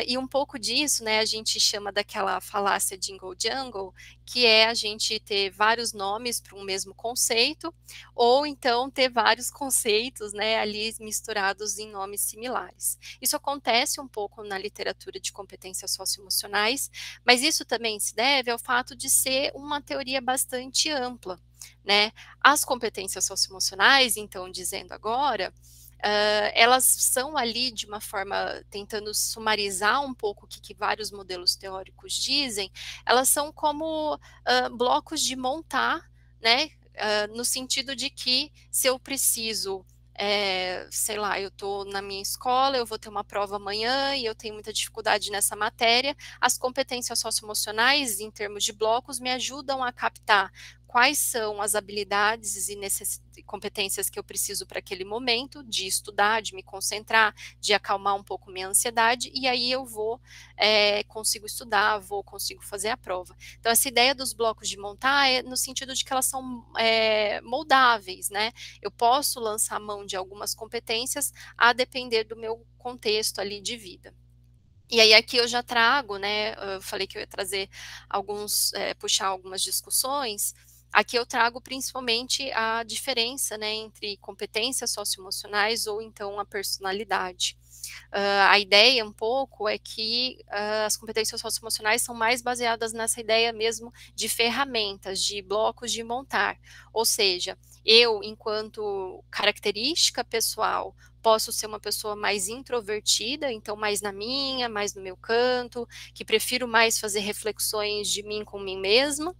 e um pouco disso, né, a gente chama daquela falácia jingle jungle, que é a gente ter vários nomes para um mesmo conceito, ou então ter vários conceitos, né, ali misturados em nomes similares. Isso acontece um pouco na literatura de competências socioemocionais, mas isso também se deve ao fato de ser uma teoria bastante ampla, né? As competências socioemocionais, então, dizendo agora, elas são ali de uma forma, tentando sumarizar um pouco o que vários modelos teóricos dizem, elas são como blocos de montar, né? No sentido de que se eu preciso, sei lá, eu estou na minha escola, eu vou ter uma prova amanhã e eu tenho muita dificuldade nessa matéria, as competências socioemocionais, em termos de blocos, me ajudam a captar quais são as habilidades e competências que eu preciso para aquele momento, de estudar, de me concentrar, de acalmar um pouco minha ansiedade, e aí eu consigo estudar, consigo fazer a prova. Então, essa ideia dos blocos de montar é no sentido de que elas são moldáveis, né? Eu posso lançar a mão de algumas competências a depender do meu contexto ali de vida. E aí aqui eu já trago, né, eu falei que eu ia trazer puxar algumas discussões, aqui eu trago principalmente a diferença, né, entre competências socioemocionais ou então a personalidade. A ideia um pouco é que as competências socioemocionais são mais baseadas nessa ideia mesmo de ferramentas, de blocos de montar, ou seja, eu, enquanto característica pessoal, posso ser uma pessoa mais introvertida, então mais na minha, mais no meu canto, que prefiro mais fazer reflexões de mim com mim mesma,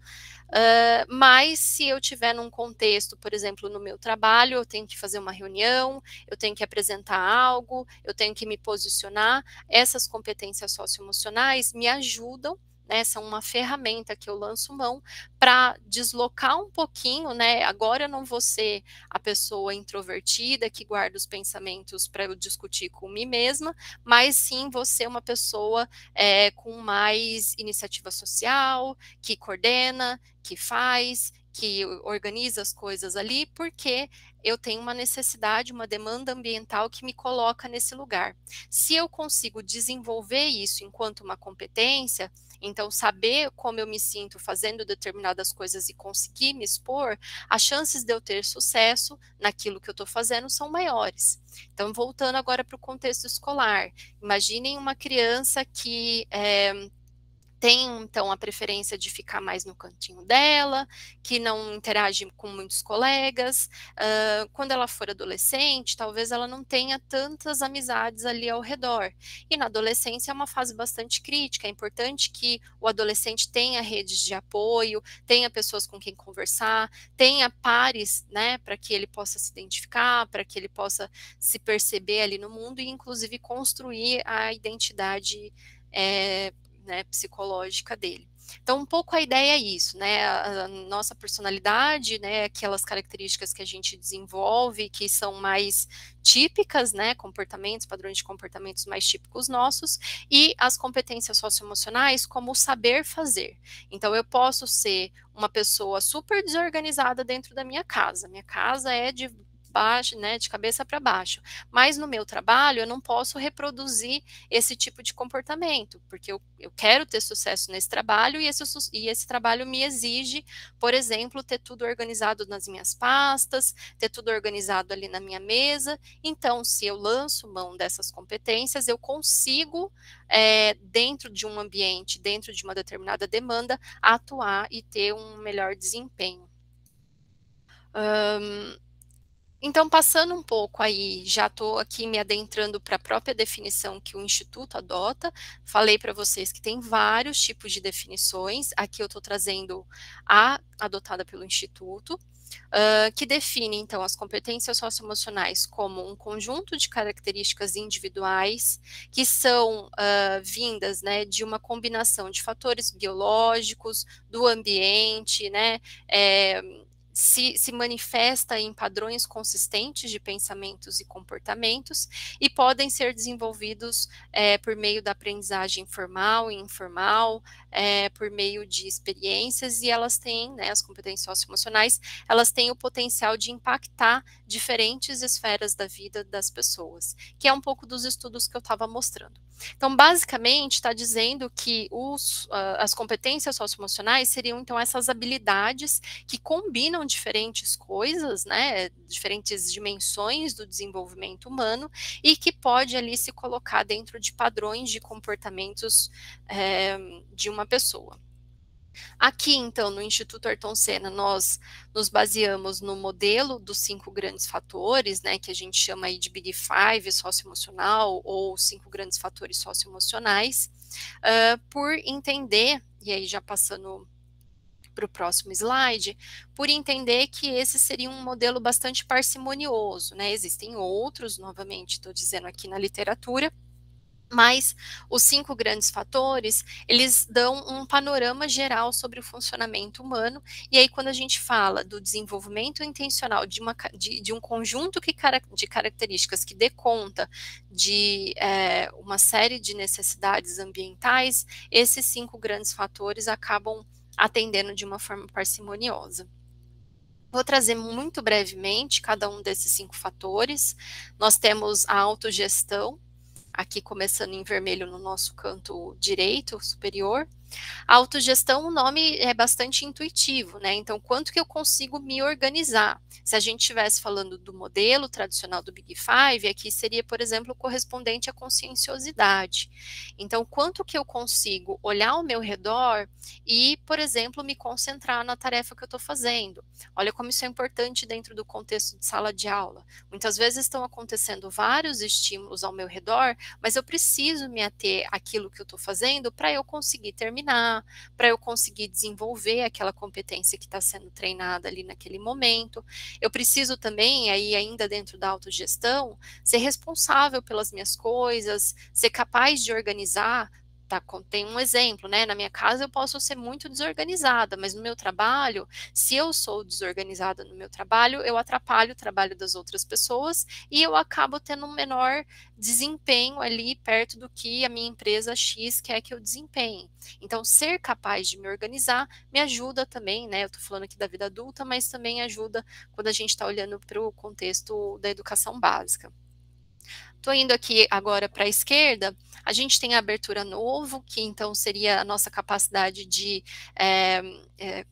mas se eu tiver num contexto, por exemplo, no meu trabalho, eu tenho que fazer uma reunião, eu tenho que apresentar algo, eu tenho que me posicionar, essas competências socioemocionais me ajudam, né, são uma ferramenta que eu lanço mão para deslocar um pouquinho, né, agora eu não vou ser a pessoa introvertida que guarda os pensamentos para eu discutir com mim mesma, mas sim vou ser uma pessoa com mais iniciativa social, que coordena, que faz, que organiza as coisas ali, porque eu tenho uma necessidade, uma demanda ambiental que me coloca nesse lugar. Se eu consigo desenvolver isso enquanto uma competência, então saber como eu me sinto fazendo determinadas coisas e conseguir me expor, as chances de eu ter sucesso naquilo que eu estou fazendo são maiores. Então, voltando agora para o contexto escolar, imaginem uma criança que tem, então, a preferência de ficar mais no cantinho dela, que não interage com muitos colegas. Quando ela for adolescente, talvez ela não tenha tantas amizades ali ao redor. E na adolescência é uma fase bastante crítica. É importante que o adolescente tenha redes de apoio, tenha pessoas com quem conversar, tenha pares, né, para que ele possa se identificar, para que ele possa se perceber ali no mundo e, inclusive, construir a identidade né, psicológica dele. Então, um pouco a ideia é isso, né, a nossa personalidade, né, aquelas características que a gente desenvolve, que são mais típicas, né, comportamentos, padrões de comportamentos mais típicos nossos, e as competências socioemocionais como o saber fazer. Então, eu posso ser uma pessoa super desorganizada dentro da minha casa é de baixo, né, de cabeça para baixo, mas no meu trabalho eu não posso reproduzir esse tipo de comportamento, porque eu quero ter sucesso nesse trabalho e esse trabalho me exige, por exemplo, ter tudo organizado nas minhas pastas, ter tudo organizado ali na minha mesa. Então, se eu lanço mão dessas competências, eu consigo, dentro de um ambiente, dentro de uma determinada demanda, atuar e ter um melhor desempenho. Então, passando um pouco aí, já estou aqui me adentrando para a própria definição que o Instituto adota. Falei para vocês que tem vários tipos de definições. Aqui eu estou trazendo a adotada pelo Instituto, que define, então, as competências socioemocionais como um conjunto de características individuais que são vindas, né, de uma combinação de fatores biológicos, do ambiente, né, se manifesta em padrões consistentes de pensamentos e comportamentos e podem ser desenvolvidos por meio da aprendizagem formal e informal, por meio de experiências, e elas têm, né, as competências socioemocionais, elas têm o potencial de impactar diferentes esferas da vida das pessoas, que é um pouco dos estudos que eu estava mostrando. Então, basicamente, está dizendo que as competências socioemocionais seriam, então, essas habilidades que combinam diferentes coisas, né, diferentes dimensões do desenvolvimento humano, e que pode ali se colocar dentro de padrões de comportamentos de uma pessoa. Aqui, então, no Instituto Ayrton Senna, nós nos baseamos no modelo dos 5 grandes fatores, né, que a gente chama aí de Big Five socioemocional, ou 5 grandes fatores socioemocionais, por entender, e aí já passando para o próximo slide, por entender que esse seria um modelo bastante parcimonioso, né, existem outros, novamente, estou dizendo aqui na literatura, mas os 5 grandes fatores, eles dão um panorama geral sobre o funcionamento humano, e aí quando a gente fala do desenvolvimento intencional de um conjunto de características que dê conta de uma série de necessidades ambientais, esses 5 grandes fatores acabam atendendo de uma forma parcimoniosa. Vou trazer muito brevemente cada um desses 5 fatores. Nós temos a autogestão, aqui começando em vermelho no nosso canto direito superior. A autogestão, o nome é bastante intuitivo, né? Então, quanto que eu consigo me organizar? Se a gente estivesse falando do modelo tradicional do Big Five, aqui seria, por exemplo, correspondente à conscienciosidade. Então, quanto que eu consigo olhar ao meu redor e, por exemplo, me concentrar na tarefa que eu estou fazendo? Olha como isso é importante dentro do contexto de sala de aula. Muitas vezes estão acontecendo vários estímulos ao meu redor, mas eu preciso me ater àquilo que eu estou fazendo para eu conseguir terminar, para eu conseguir desenvolver aquela competência que está sendo treinada ali naquele momento. Eu preciso também, aí ainda dentro da autogestão, ser responsável pelas minhas coisas, ser capaz de organizar. Tá, tem um exemplo, né? Na minha casa eu posso ser muito desorganizada, mas no meu trabalho, se eu sou desorganizada no meu trabalho, eu atrapalho o trabalho das outras pessoas e eu acabo tendo um menor desempenho ali perto do que a minha empresa X quer que eu desempenhe. Então, ser capaz de me organizar me ajuda também, né? Eu estou falando aqui da vida adulta, mas também ajuda quando a gente está olhando para o contexto da educação básica. Estou indo aqui agora para a esquerda, a gente tem a abertura novo, que então seria a nossa capacidade de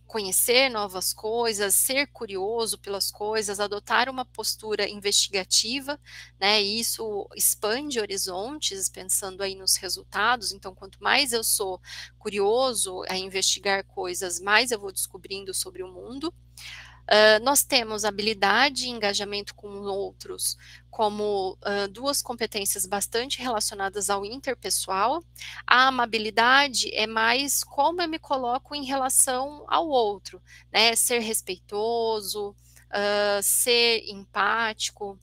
conhecer novas coisas, ser curioso pelas coisas, adotar uma postura investigativa, né, e isso expande horizontes, pensando aí nos resultados. Então, quanto mais eu sou curioso a investigar coisas, mais eu vou descobrindo sobre o mundo. Nós temos habilidade e engajamento com outros como 2 competências bastante relacionadas ao interpessoal. A amabilidade é mais como eu me coloco em relação ao outro, né? Ser respeitoso, ser empático,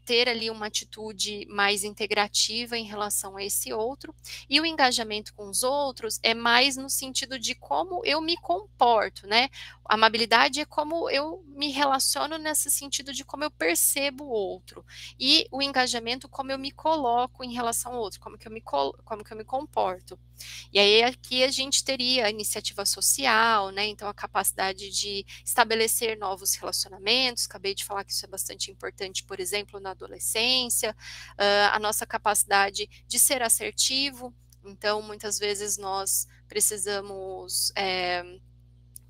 ter ali uma atitude mais integrativa em relação a esse outro, e o engajamento com os outros é mais no sentido de como eu me comporto, né? A amabilidade é como eu me relaciono nesse sentido de como eu percebo o outro, e o engajamento como eu me coloco em relação ao outro, como que eu me comporto. E aí aqui a gente teria a iniciativa social, né? Então a capacidade de estabelecer novos relacionamentos, acabei de falar que isso é bastante importante, por exemplo, na adolescência, a nossa capacidade de ser assertivo. Então, muitas vezes nós precisamos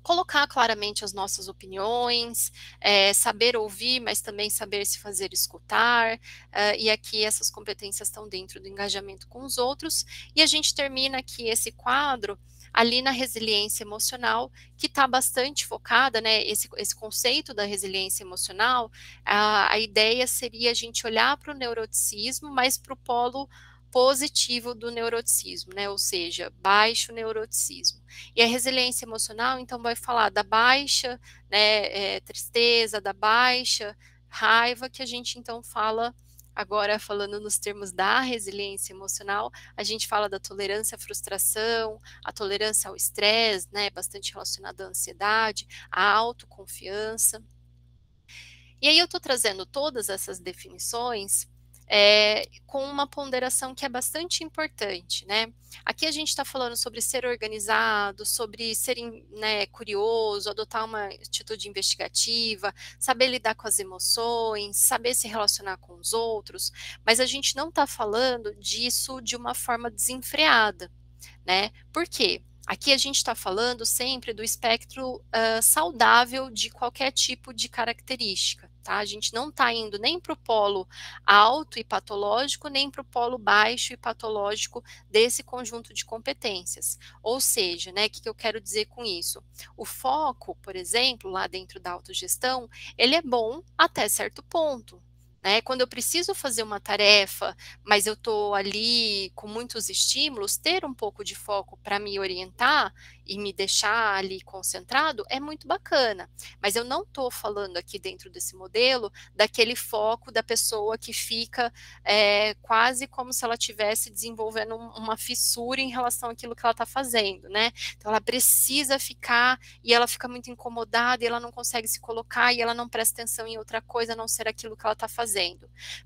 colocar claramente as nossas opiniões, saber ouvir, mas também saber se fazer escutar, e aqui essas competências estão dentro do engajamento com os outros, e a gente termina aqui esse quadro ali na resiliência emocional, que está bastante focada, né, esse conceito da resiliência emocional, a ideia seria a gente olhar para o neuroticismo, mas para o polo positivo do neuroticismo, né, ou seja, baixo neuroticismo. E a resiliência emocional, então, vai falar da baixa, né, tristeza, da baixa raiva, que a gente, então, fala Agora, falando nos termos da resiliência emocional, a gente fala da tolerância à frustração, a tolerância ao estresse, né, bastante relacionada à ansiedade, à autoconfiança. E aí eu estou trazendo todas essas definições com uma ponderação que é bastante importante, né? Aqui a gente está falando sobre ser organizado, sobre ser, né, curioso, adotar uma atitude investigativa, saber lidar com as emoções, saber se relacionar com os outros, mas a gente não está falando disso de uma forma desenfreada, né? Por quê? Aqui a gente está falando sempre do espectro saudável de qualquer tipo de característica, tá? A gente não está indo nem para o polo alto e patológico, nem para o polo baixo e patológico desse conjunto de competências. Ou seja, né, o que eu quero dizer com isso? O foco, por exemplo, lá dentro da autogestão, ele é bom até certo ponto. Né? Quando eu preciso fazer uma tarefa, mas eu estou ali com muitos estímulos, ter um pouco de foco para me orientar e me deixar ali concentrado é muito bacana. Mas eu não estou falando aqui dentro desse modelo daquele foco da pessoa que fica quase como se ela estivesse desenvolvendo uma fissura em relação àquilo que ela está fazendo, né? Então ela precisa ficar e ela fica muito incomodada e ela não consegue se colocar e ela não presta atenção em outra coisa a não ser aquilo que ela está fazendo.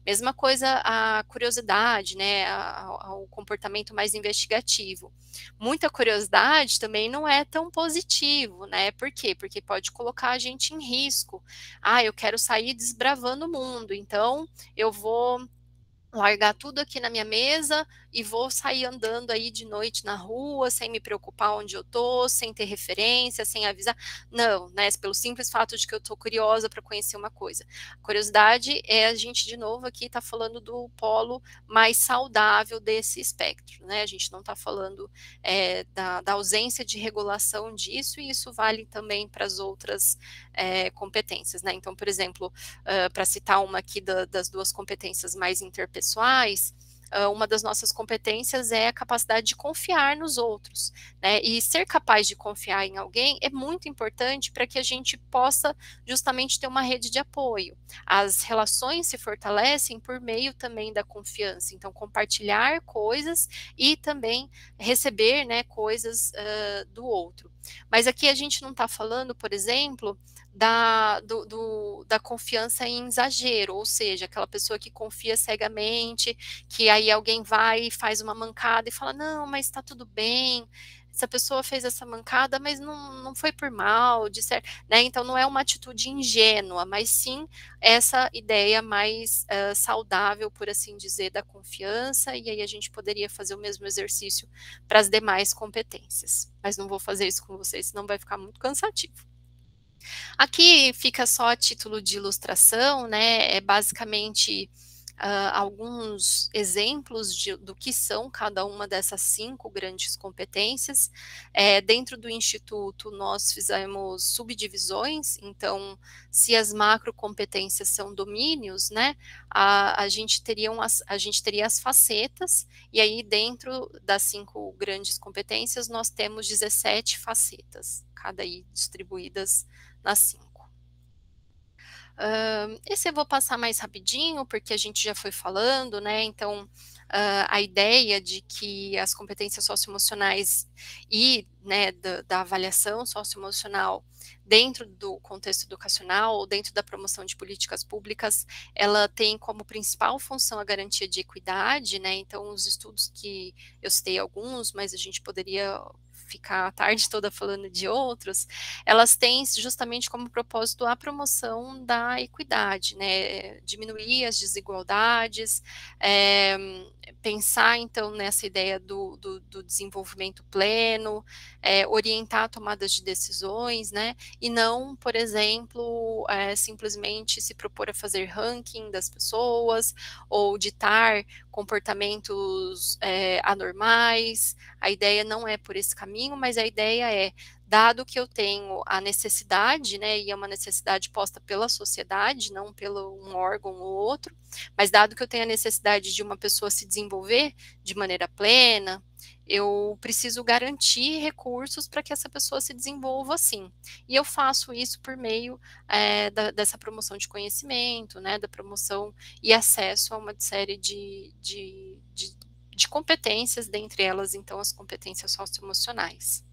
Mesma coisa a curiosidade, né, ao comportamento mais investigativo. Muita curiosidade também não é tão positivo, né? Por quê? Porque pode colocar a gente em risco. Ah, eu quero sair desbravando o mundo, então eu vou largar tudo aqui na minha mesa e vou sair andando aí de noite na rua, sem me preocupar onde eu tô, sem ter referência, sem avisar. Não, né? Pelo simples fato de que eu tô curiosa para conhecer uma coisa. A curiosidade é a gente, de novo, aqui tá falando do polo mais saudável desse espectro, né? A gente não tá falando da ausência de regulação disso, e isso vale também para as outras competências, né? Então, por exemplo, para citar uma aqui das duas competências mais interpessoais, uma das nossas competências é a capacidade de confiar nos outros, né? E ser capaz de confiar em alguém é muito importante para que a gente possa justamente ter uma rede de apoio. As relações se fortalecem por meio também da confiança, então compartilhar coisas e também receber, né, coisas do outro. Mas aqui a gente não está falando, por exemplo, da confiança em exagero, ou seja, aquela pessoa que confia cegamente, que aí alguém vai e faz uma mancada e fala, não, mas está tudo bem, essa pessoa fez essa mancada, mas não foi por mal, de certo, né? Então não é uma atitude ingênua, mas sim essa ideia mais saudável, por assim dizer, da confiança, e aí a gente poderia fazer o mesmo exercício para as demais competências. Mas não vou fazer isso com vocês, senão vai ficar muito cansativo. Aqui fica só a título de ilustração, né? É basicamente alguns exemplos do que são cada uma dessas 5 grandes competências. Dentro do Instituto, nós fizemos subdivisões, então, se as macrocompetências são domínios, né, a gente teria as facetas, e aí dentro das 5 grandes competências, nós temos 17 facetas, cada aí distribuídas nas 5. Esse eu vou passar mais rapidinho, porque a gente já foi falando, né? Então, a ideia de que as competências socioemocionais e, né, da avaliação socioemocional dentro do contexto educacional ou dentro da promoção de políticas públicas, ela tem como principal função a garantia de equidade, né? Então, os estudos que eu citei alguns, mas a gente poderia ficar a tarde toda falando de outros, elas têm justamente como propósito a promoção da equidade, né? Diminuir as desigualdades, pensar então nessa ideia do desenvolvimento pleno, orientar tomadas de decisões, né? E não, por exemplo, simplesmente se propor a fazer ranking das pessoas ou ditar comportamentos anormais. A ideia não é por esse caminho, mas a ideia é dado que eu tenho a necessidade, né, e é uma necessidade posta pela sociedade, não pelo um órgão ou outro, mas dado que eu tenho a necessidade de uma pessoa se desenvolver de maneira plena, eu preciso garantir recursos para que essa pessoa se desenvolva assim. E eu faço isso por meio dessa promoção de conhecimento, né, da promoção e acesso a uma série de competências, dentre elas, então, as competências socioemocionais.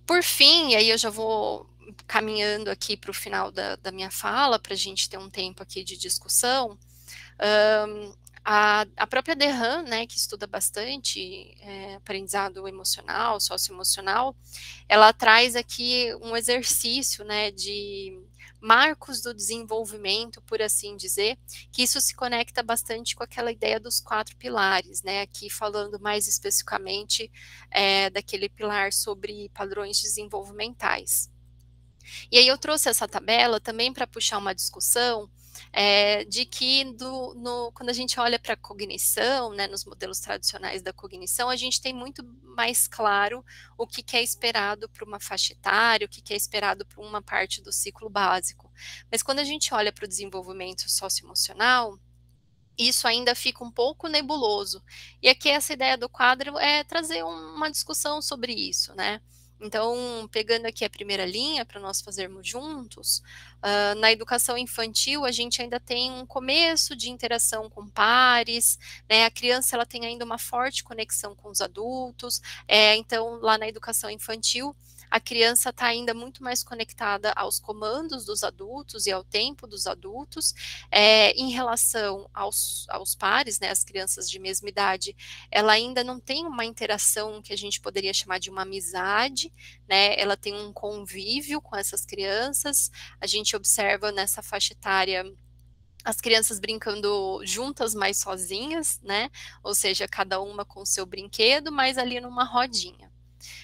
Por fim, e aí eu já vou caminhando aqui para o final da minha fala, para a gente ter um tempo aqui de discussão, a própria Derham, né, que estuda bastante aprendizado emocional, socioemocional, ela traz aqui um exercício, né, de marcos do desenvolvimento, por assim dizer, que isso se conecta bastante com aquela ideia dos 4 pilares, né, aqui falando mais especificamente daquele pilar sobre padrões desenvolvimentais. E aí eu trouxe essa tabela também para puxar uma discussão de que quando a gente olha para a cognição, né, nos modelos tradicionais da cognição, a gente tem muito mais claro o que é esperado para uma faixa etária, o que é esperado para uma parte do ciclo básico. Mas quando a gente olha para o desenvolvimento socioemocional, isso ainda fica um pouco nebuloso. E aqui essa ideia do quadro é trazer uma discussão sobre isso, né? Então, pegando aqui a primeira linha para nós fazermos juntos, na educação infantil a gente ainda tem um começo de interação com pares, né? A criança ela tem ainda uma forte conexão com os adultos, então lá na educação infantil a criança está ainda muito mais conectada aos comandos dos adultos e ao tempo dos adultos, em relação aos pares, né, as crianças de mesma idade, ela ainda não tem uma interação que a gente poderia chamar de uma amizade, né, ela tem um convívio com essas crianças, a gente observa nessa faixa etária as crianças brincando juntas, mas sozinhas, né, ou seja, cada uma com o seu brinquedo, mas ali numa rodinha.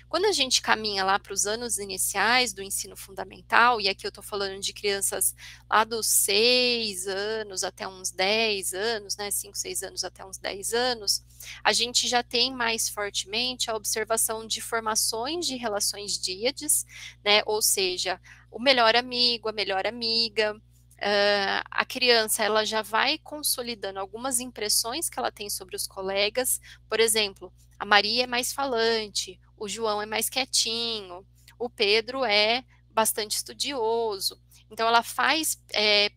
Quando a gente caminha lá para os anos iniciais do ensino fundamental, e aqui eu estou falando de crianças lá dos 6 anos até uns 10 anos, né, 5, 6 anos até uns 10 anos, a gente já tem mais fortemente a observação de formações de relações díades, né, ou seja, o melhor amigo, a melhor amiga, a criança ela já vai consolidando algumas impressões que ela tem sobre os colegas, por exemplo, a Maria é mais falante, o João é mais quietinho, o Pedro é bastante estudioso. Então, ela faz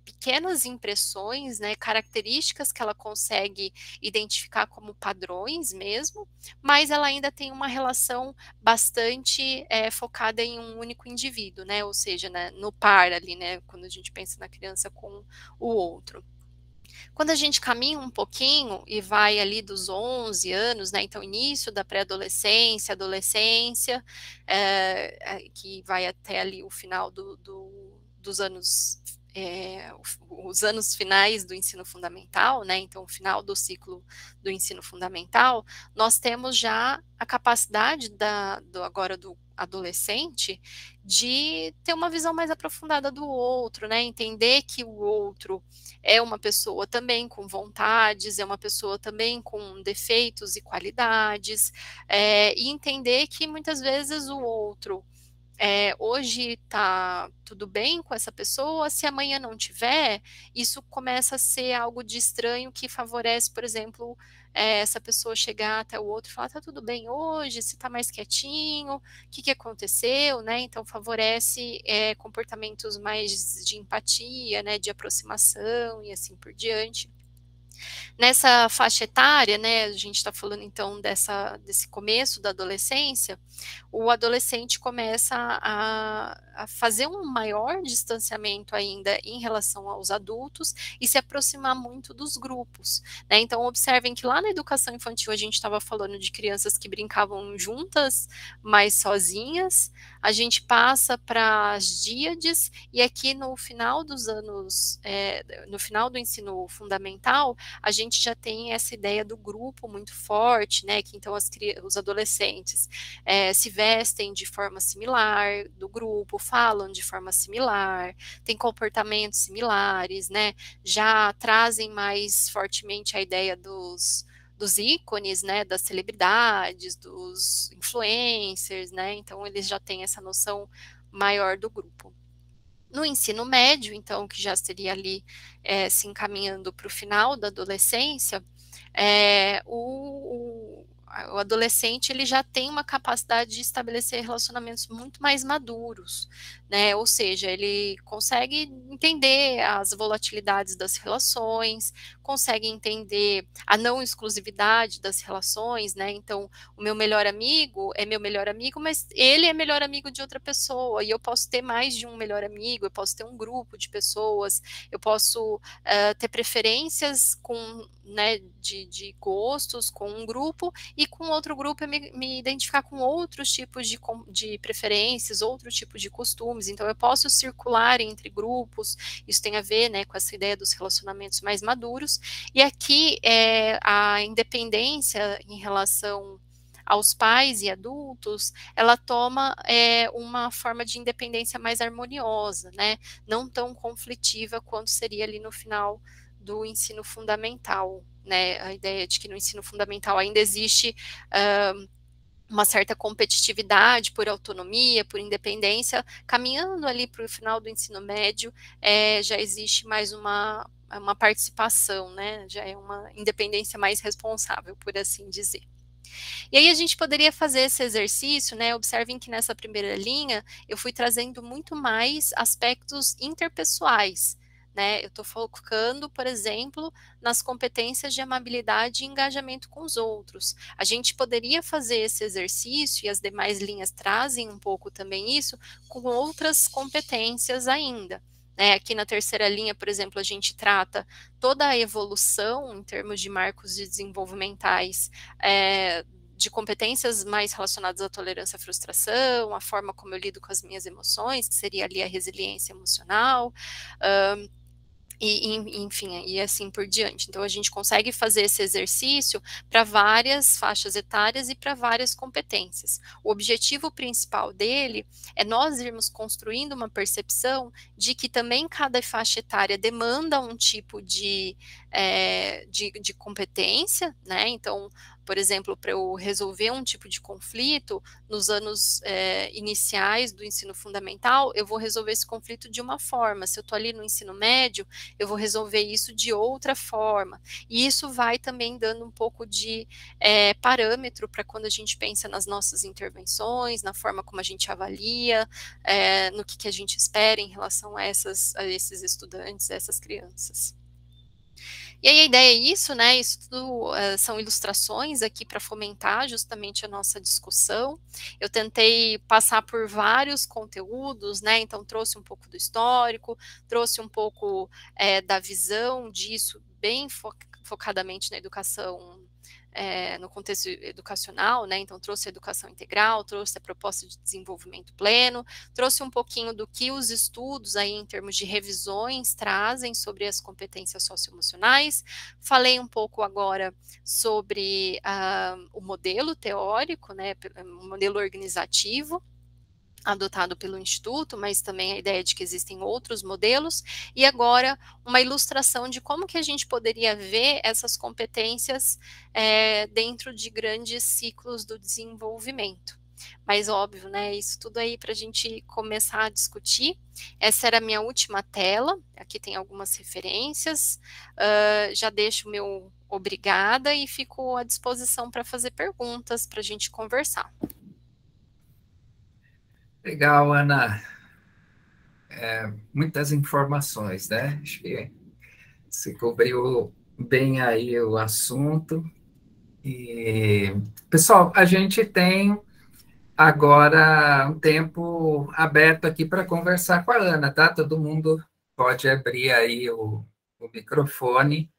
pequenas impressões, né, características que ela consegue identificar como padrões mesmo, mas ela ainda tem uma relação bastante focada em um único indivíduo, né, ou seja, né, no par ali, né, quando a gente pensa na criança com o outro. Quando a gente caminha um pouquinho e vai ali dos 11 anos, né, então início da pré-adolescência, adolescência, que vai até ali o final dos anos, os anos finais do ensino fundamental, né, então o final do ciclo do ensino fundamental, nós temos já a capacidade agora do adolescente de ter uma visão mais aprofundada do outro, né, entender que o outro é uma pessoa também com vontades, é uma pessoa também com defeitos e qualidades, e entender que muitas vezes o outro hoje está tudo bem com essa pessoa, se amanhã não tiver, isso começa a ser algo de estranho que favorece, por exemplo, essa pessoa chegar até o outro e falar, tá tudo bem hoje, você está mais quietinho, o que aconteceu, né? Então favorece comportamentos mais de empatia, né, de aproximação e assim por diante. Nessa faixa etária, né, a gente está falando então desse começo da adolescência, o adolescente começa a fazer um maior distanciamento ainda em relação aos adultos e se aproximar muito dos grupos, né? Então observem que lá na educação infantil a gente estava falando de crianças que brincavam juntas, mas sozinhas, a gente passa para as díades e aqui no final dos anos, no final do ensino fundamental, a gente já tem essa ideia do grupo muito forte, né, que então os adolescentes se vestem de forma similar, do grupo, falam de forma similar, têm comportamentos similares, né, já trazem mais fortemente a ideia dos dos ícones, né, das celebridades, dos influencers, né, então eles já têm essa noção maior do grupo. No ensino médio, então, que já seria ali se encaminhando para o final da adolescência, o adolescente ele já tem uma capacidade de estabelecer relacionamentos muito mais maduros, né? Ou seja, ele consegue entender as volatilidades das relações, consegue entender a não exclusividade das relações, né? Então, o meu melhor amigo é meu melhor amigo, mas ele é melhor amigo de outra pessoa, e eu posso ter mais de um melhor amigo, eu posso ter um grupo de pessoas, eu posso ter preferências com, né, de gostos com um grupo, e com outro grupo eu me identificar com outros tipos de preferências, outro tipo de costumes. Então eu posso circular entre grupos, isso tem a ver, né, com essa ideia dos relacionamentos mais maduros, e aqui a independência em relação aos pais e adultos, ela toma uma forma de independência mais harmoniosa, né, não tão conflitiva quanto seria ali no final do ensino fundamental, né, a ideia de que no ensino fundamental ainda existe uma certa competitividade por autonomia, por independência, caminhando ali para o final do ensino médio, já existe mais uma participação, né, já é uma independência mais responsável, por assim dizer. E aí a gente poderia fazer esse exercício, né? Observem que nessa primeira linha eu fui trazendo muito mais aspectos interpessoais, né? Eu estou focando, por exemplo, nas competências de amabilidade e engajamento com os outros. A gente poderia fazer esse exercício, e as demais linhas trazem um pouco também isso, com outras competências ainda. Aqui na terceira linha, por exemplo, a gente trata toda a evolução em termos de marcos desenvolvimentais de competências mais relacionadas à tolerância à frustração, a forma como eu lido com as minhas emoções, que seria ali a resiliência emocional, enfim, e assim por diante. Então, a gente consegue fazer esse exercício para várias faixas etárias e para várias competências. O objetivo principal dele é nós irmos construindo uma percepção de que também cada faixa etária demanda um tipo de competência, né? Então, por exemplo, para eu resolver um tipo de conflito, nos anos iniciais do ensino fundamental, eu vou resolver esse conflito de uma forma. Se eu estou ali no ensino médio, eu vou resolver isso de outra forma. E isso vai também dando um pouco de parâmetro para quando a gente pensa nas nossas intervenções, na forma como a gente avalia, no que a gente espera em relação a esses estudantes, a essas crianças. E aí a ideia é isso, né? Isso tudo são ilustrações aqui para fomentar justamente a nossa discussão. Eu tentei passar por vários conteúdos, né? Então trouxe um pouco do histórico, trouxe um pouco da visão disso, bem focadamente na educação, no contexto educacional, né? Então trouxe a educação integral, trouxe a proposta de desenvolvimento pleno, trouxe um pouquinho do que os estudos aí em termos de revisões trazem sobre as competências socioemocionais, falei um pouco agora sobre o modelo teórico, né? O modelo organizativo adotado pelo Instituto, mas também a ideia de que existem outros modelos, e agora uma ilustração de como que a gente poderia ver essas competências dentro de grandes ciclos do desenvolvimento. Mas óbvio, né, isso tudo aí para a gente começar a discutir. Essa era a minha última tela, aqui tem algumas referências, já deixo o meu obrigada e fico à disposição para fazer perguntas, para a gente conversar. Legal, Ana. Muitas informações, né? Acho que você cobriu bem aí o assunto. E, pessoal, a gente tem agora um tempo aberto aqui para conversar com a Ana, tá? Todo mundo pode abrir aí o microfone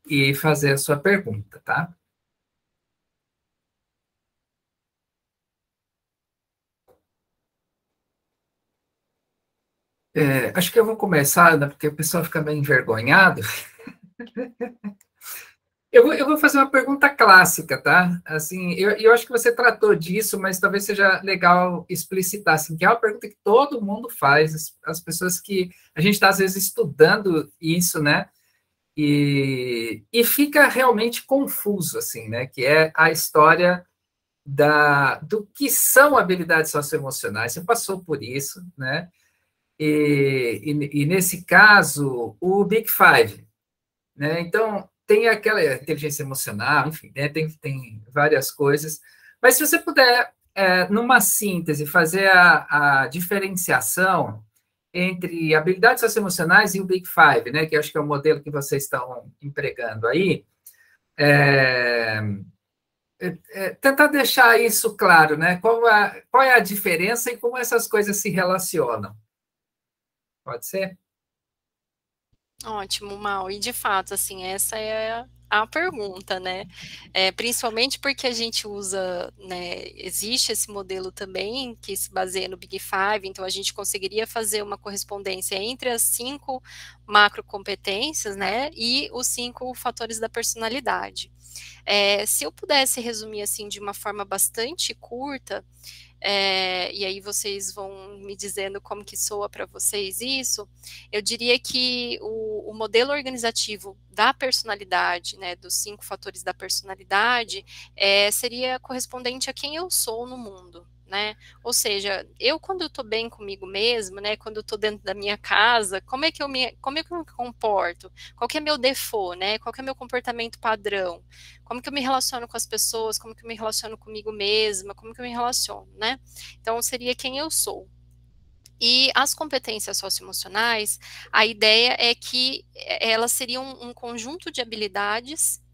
e fazer a sua pergunta, tá? Acho que eu vou começar, Ana, porque o pessoal fica meio envergonhado. Eu vou fazer uma pergunta clássica, tá? Assim, eu acho que você tratou disso, mas talvez seja legal explicitar, assim, que é uma pergunta que todo mundo faz, as pessoas que... A gente está, às vezes, estudando isso, né? e fica realmente confuso, assim, né? Que é a história do que são habilidades socioemocionais. Você passou por isso, né? E nesse caso, o Big Five, né? Então, tem aquela inteligência emocional, enfim, né? Tem várias coisas. Mas se você puder, numa síntese, fazer a diferenciação entre habilidades socioemocionais e o Big Five, né? Que eu acho que é o modelo que vocês estão empregando aí, é, tentar deixar isso claro, né? Qual é a diferença e como essas coisas se relacionam? Pode ser? Ótimo, Mal. E de fato, assim, essa é a pergunta, né? Principalmente porque a gente usa, né? Existe esse modelo também que se baseia no Big Five, então a gente conseguiria fazer uma correspondência entre as 5 macrocompetências, né? E os 5 fatores da personalidade. Se eu pudesse resumir assim de uma forma bastante curta, e aí vocês vão me dizendo como que soa para vocês isso, eu diria que o modelo organizativo da personalidade, né, dos 5 fatores da personalidade, seria correspondente a quem eu sou no mundo. Né? Ou seja, eu quando eu estou bem comigo mesmo, né, quando eu estou dentro da minha casa, como é que eu me comporto? Qual que é meu default, né? Qual que é meu comportamento padrão? Como que eu me relaciono com as pessoas? Como que eu me relaciono comigo mesma? Como que eu me relaciono, né? Então seria quem eu sou. E as competências socioemocionais, a ideia é que elas seriam um conjunto de habilidades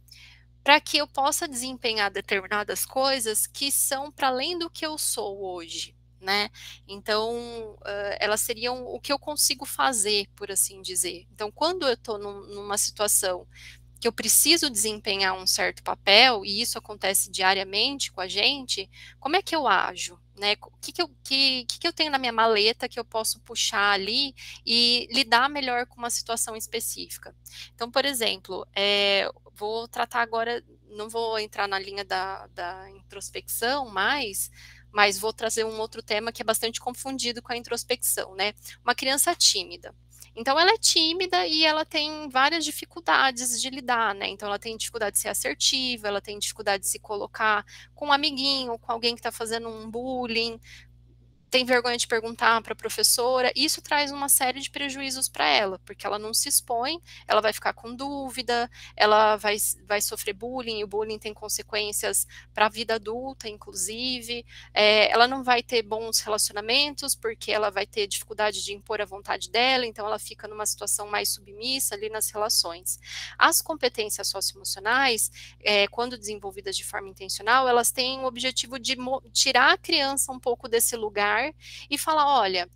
para que eu possa desempenhar determinadas coisas que são para além do que eu sou hoje, né? Então, elas seriam o que eu consigo fazer, por assim dizer. Então, quando eu estou numa situação que eu preciso desempenhar um certo papel, e isso acontece diariamente com a gente, como é que eu ajo? Né? O que eu tenho na minha maleta que eu posso puxar ali e lidar melhor com uma situação específica? Então, por exemplo, vou tratar agora, não vou entrar na linha da introspecção mas vou trazer um outro tema que é bastante confundido com a introspecção, né? Uma criança tímida. Então, ela é tímida e ela tem várias dificuldades de lidar, né? Então, ela tem dificuldade de ser assertiva, ela tem dificuldade de se colocar com um amiguinho, com alguém que está fazendo um bullying, tem vergonha de perguntar para a professora, isso traz uma série de prejuízos para ela, porque ela não se expõe, ela vai ficar com dúvida, ela vai sofrer bullying, e o bullying tem consequências para a vida adulta, inclusive, ela não vai ter bons relacionamentos, porque ela vai ter dificuldade de impor a vontade dela, então ela fica numa situação mais submissa ali nas relações. As competências socioemocionais, quando desenvolvidas de forma intencional, elas têm o objetivo de tirar a criança um pouco desse lugar e falar, olha,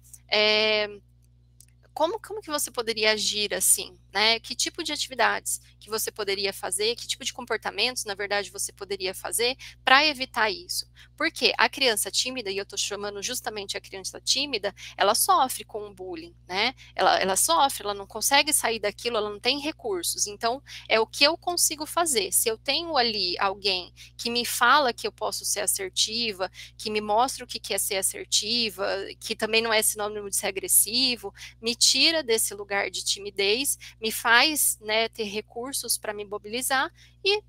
como que você poderia agir assim, né? Que tipo de atividades que você poderia fazer, que tipo de comportamentos, na verdade, você poderia fazer para evitar isso? Porque a criança tímida, e eu estou chamando justamente a criança tímida, ela sofre com o bullying, né? Ela sofre, ela não consegue sair daquilo, ela não tem recursos. Então, é o que eu consigo fazer. Se eu tenho ali alguém que me fala que eu posso ser assertiva, que me mostra o que é ser assertiva, que também não é sinônimo de ser agressivo, me tira desse lugar de timidez, me faz, né, ter recursos para me mobilizar e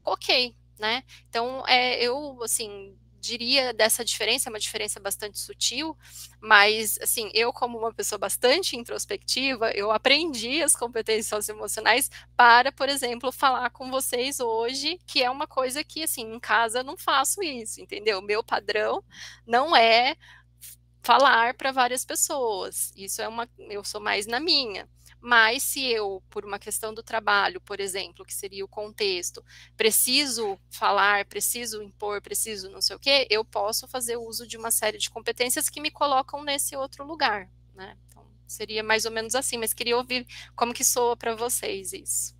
ok, né? Então, eu, assim, diria dessa diferença, é uma diferença bastante sutil, mas, assim, eu como uma pessoa bastante introspectiva, eu aprendi as competências socioemocionais para, por exemplo, falar com vocês hoje, que é uma coisa que, assim, em casa eu não faço isso, entendeu? Meu padrão não é falar para várias pessoas. Isso eu sou mais na minha. Mas se eu, por uma questão do trabalho, por exemplo, que seria o contexto, preciso falar, preciso impor, preciso não sei o quê, eu posso fazer uso de uma série de competências que me colocam nesse outro lugar, né? Então, seria mais ou menos assim, mas queria ouvir como que soa para vocês isso.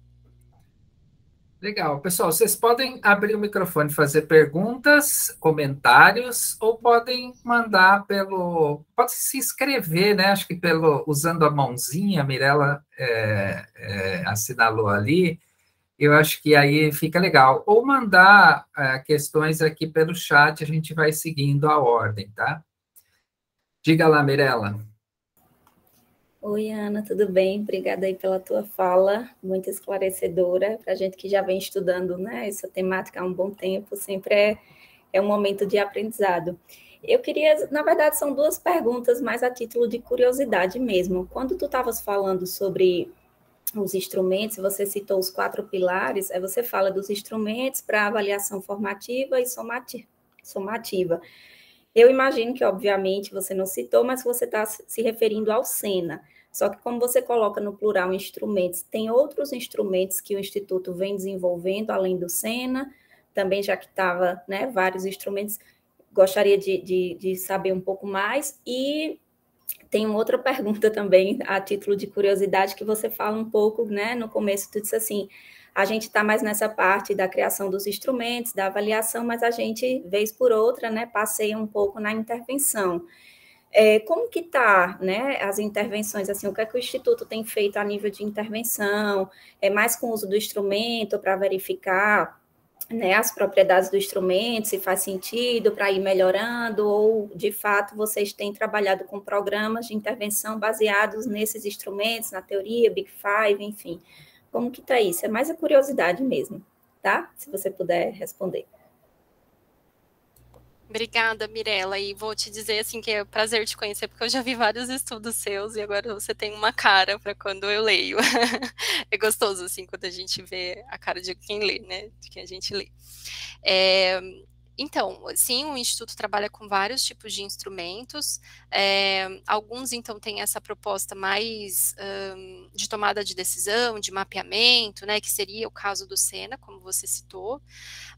Legal. Pessoal, vocês podem abrir o microfone, fazer perguntas, comentários, ou podem mandar pode se inscrever, né? Acho que usando a mãozinha, a Mirella assinalou ali, eu acho que aí fica legal. Ou mandar questões aqui pelo chat, a gente vai seguindo a ordem, tá? Diga lá, Mirella. Oi, Ana, tudo bem? Obrigada aí pela tua fala, muito esclarecedora, para a gente que já vem estudando, né, essa temática há um bom tempo, sempre é um momento de aprendizado. Eu queria, na verdade, são duas perguntas, mais a título de curiosidade mesmo. Quando tu estavas falando sobre os instrumentos, você citou os 4 pilares, aí você fala dos instrumentos para avaliação formativa e somativa. Eu imagino que, obviamente, você não citou, mas você está se referindo ao SENA. Só que, como você coloca no plural instrumentos, tem outros instrumentos que o Instituto vem desenvolvendo, além do SENA, também já que estava, né, vários instrumentos, gostaria de saber um pouco mais. E tem uma outra pergunta também, a título de curiosidade, que você fala um pouco, né, no começo, tu disse assim, a gente está mais nessa parte da criação dos instrumentos, da avaliação, mas a gente, vez por outra, né, passeia um pouco na intervenção. Como que está, né, as intervenções, assim, o que é que o Instituto tem feito a nível de intervenção? É mais com o uso do instrumento para verificar, né, as propriedades do instrumento, se faz sentido para ir melhorando, ou, de fato, vocês têm trabalhado com programas de intervenção baseados nesses instrumentos, na teoria, Big Five, enfim. Como que está isso? É mais a curiosidade mesmo, tá? Se você puder responder. Obrigada, Mirella, e vou te dizer assim que é um prazer te conhecer, porque eu já vi vários estudos seus e agora você tem uma cara para quando eu leio. É gostoso assim quando a gente vê a cara de quem lê, né? De quem a gente lê. Então, sim, o Instituto trabalha com vários tipos de instrumentos, alguns, então, têm essa proposta mais de tomada de decisão, de mapeamento, né, que seria o caso do SENA, como você citou,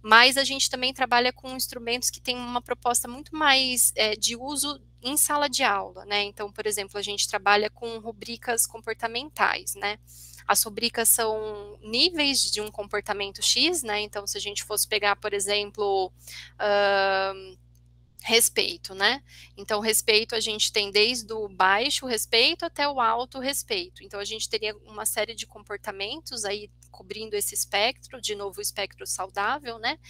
mas a gente também trabalha com instrumentos que têm uma proposta muito mais de uso em sala de aula, né, então, por exemplo, a gente trabalha com rubricas comportamentais, né, as rubricas são níveis de um comportamento X, né? Então, se a gente fosse pegar, por exemplo, respeito, né? Então, respeito a gente tem desde o baixo respeito até o alto respeito. Então, a gente teria uma série de comportamentos aí cobrindo esse espectro, de novo o espectro saudável, né?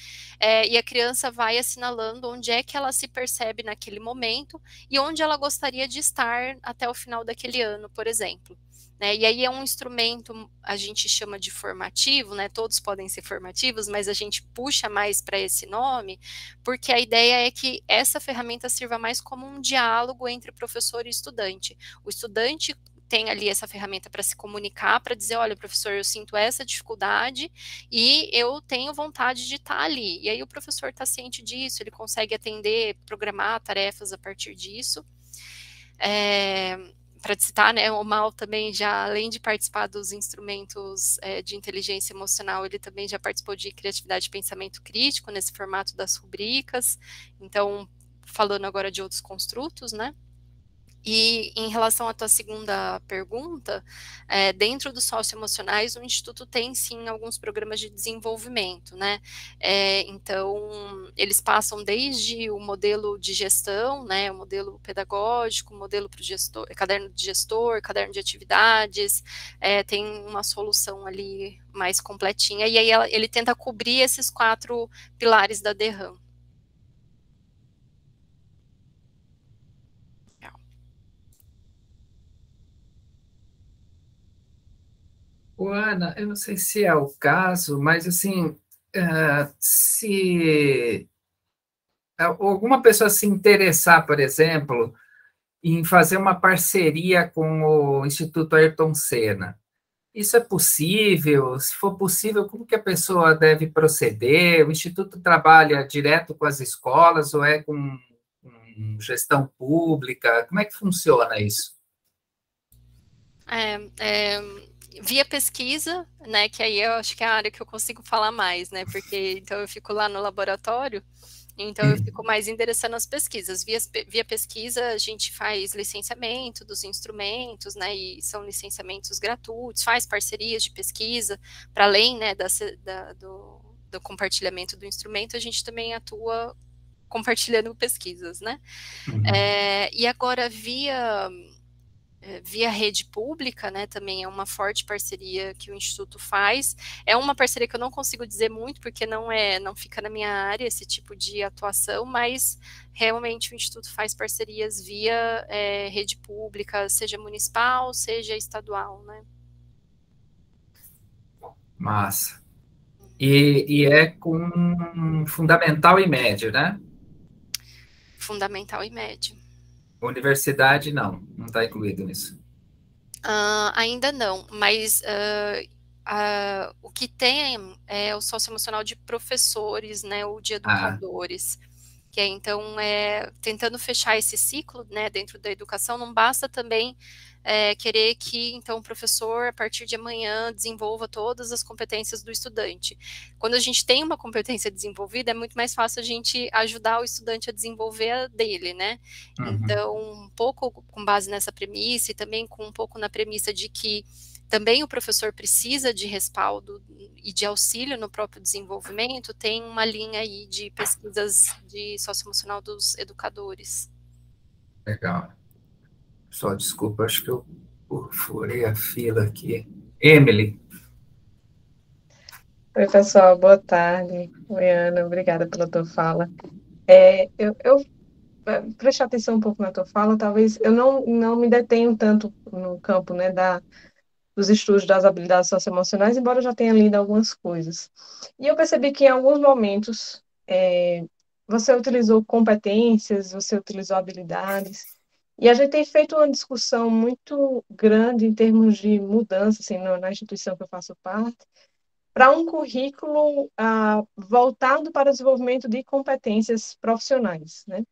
E a criança vai assinalando onde é que ela se percebe naquele momento e onde ela gostaria de estar até o final daquele ano, por exemplo. Né, e aí é um instrumento, a gente chama de formativo, né, todos podem ser formativos, mas a gente puxa mais para esse nome, porque a ideia é que essa ferramenta sirva mais como um diálogo entre professor e estudante. O estudante tem ali essa ferramenta para se comunicar, para dizer, olha, professor, eu sinto essa dificuldade e eu tenho vontade de estar ali. E aí o professor está ciente disso, ele consegue atender, programar tarefas a partir disso. Para citar, né, o Mal também já, além de participar dos instrumentos de inteligência emocional, ele também já participou de criatividade e pensamento crítico nesse formato das rubricas, então, falando agora de outros construtos, né, e em relação à tua segunda pergunta, dentro dos socioemocionais, o Instituto tem sim alguns programas de desenvolvimento, né? Então, eles passam desde o modelo de gestão, né? O modelo pedagógico, o modelo para o gestor, caderno de gestor, caderno de atividades, tem uma solução ali mais completinha, e aí ele tenta cobrir esses 4 pilares da DERRAM. Ana, eu não sei se é o caso, mas assim, se alguma pessoa se interessar, por exemplo, em fazer uma parceria com o Instituto Ayrton Senna, isso é possível? Se for possível, como que a pessoa deve proceder? O Instituto trabalha direto com as escolas ou é com gestão pública? Como é que funciona isso? Via pesquisa, né, que aí eu acho que é a área que eu consigo falar mais, né, porque então eu fico lá no laboratório, então eu fico mais endereçando as pesquisas. Via pesquisa, a gente faz licenciamento dos instrumentos, né, e são licenciamentos gratuitos, faz parcerias de pesquisa, para além, né, do compartilhamento do instrumento, a gente também atua compartilhando pesquisas, né. E agora, via via rede pública, né, também é uma forte parceria que o Instituto faz. É uma parceria que eu não consigo dizer muito, porque não fica na minha área esse tipo de atuação, mas realmente o Instituto faz parcerias via rede pública, seja municipal, seja estadual, né. Massa. E é com fundamental e médio, né? Fundamental e médio. Universidade, não está incluído nisso. Ainda não, mas o que tem é o socioemocional de professores, né, ou de educadores, que então tentando fechar esse ciclo, né, dentro da educação. Não basta também querer que então o professor a partir de amanhã desenvolva todas as competências do estudante. Quando a gente tem uma competência desenvolvida, é muito mais fácil a gente ajudar o estudante a desenvolver a dele, né? Então, um pouco com base nessa premissa e também com um pouco na premissa de que também o professor precisa de respaldo e de auxílio no próprio desenvolvimento, tem uma linha aí de pesquisas de socioemocional dos educadores. Legal. Só desculpa, acho que eu furei a fila aqui. Emily. Oi, pessoal, boa tarde. Oi, Ana, obrigada pela tua fala. Eu prestar atenção um pouco na tua fala, talvez eu não me detenho tanto no campo, né, dos estudos das habilidades socioemocionais, embora eu já tenha lido algumas coisas. E eu percebi que em alguns momentos você utilizou competências, você utilizou habilidades, e a gente tem feito uma discussão muito grande em termos de mudança, assim, na instituição que eu faço parte, para um currículo voltado para o desenvolvimento de competências profissionais, né?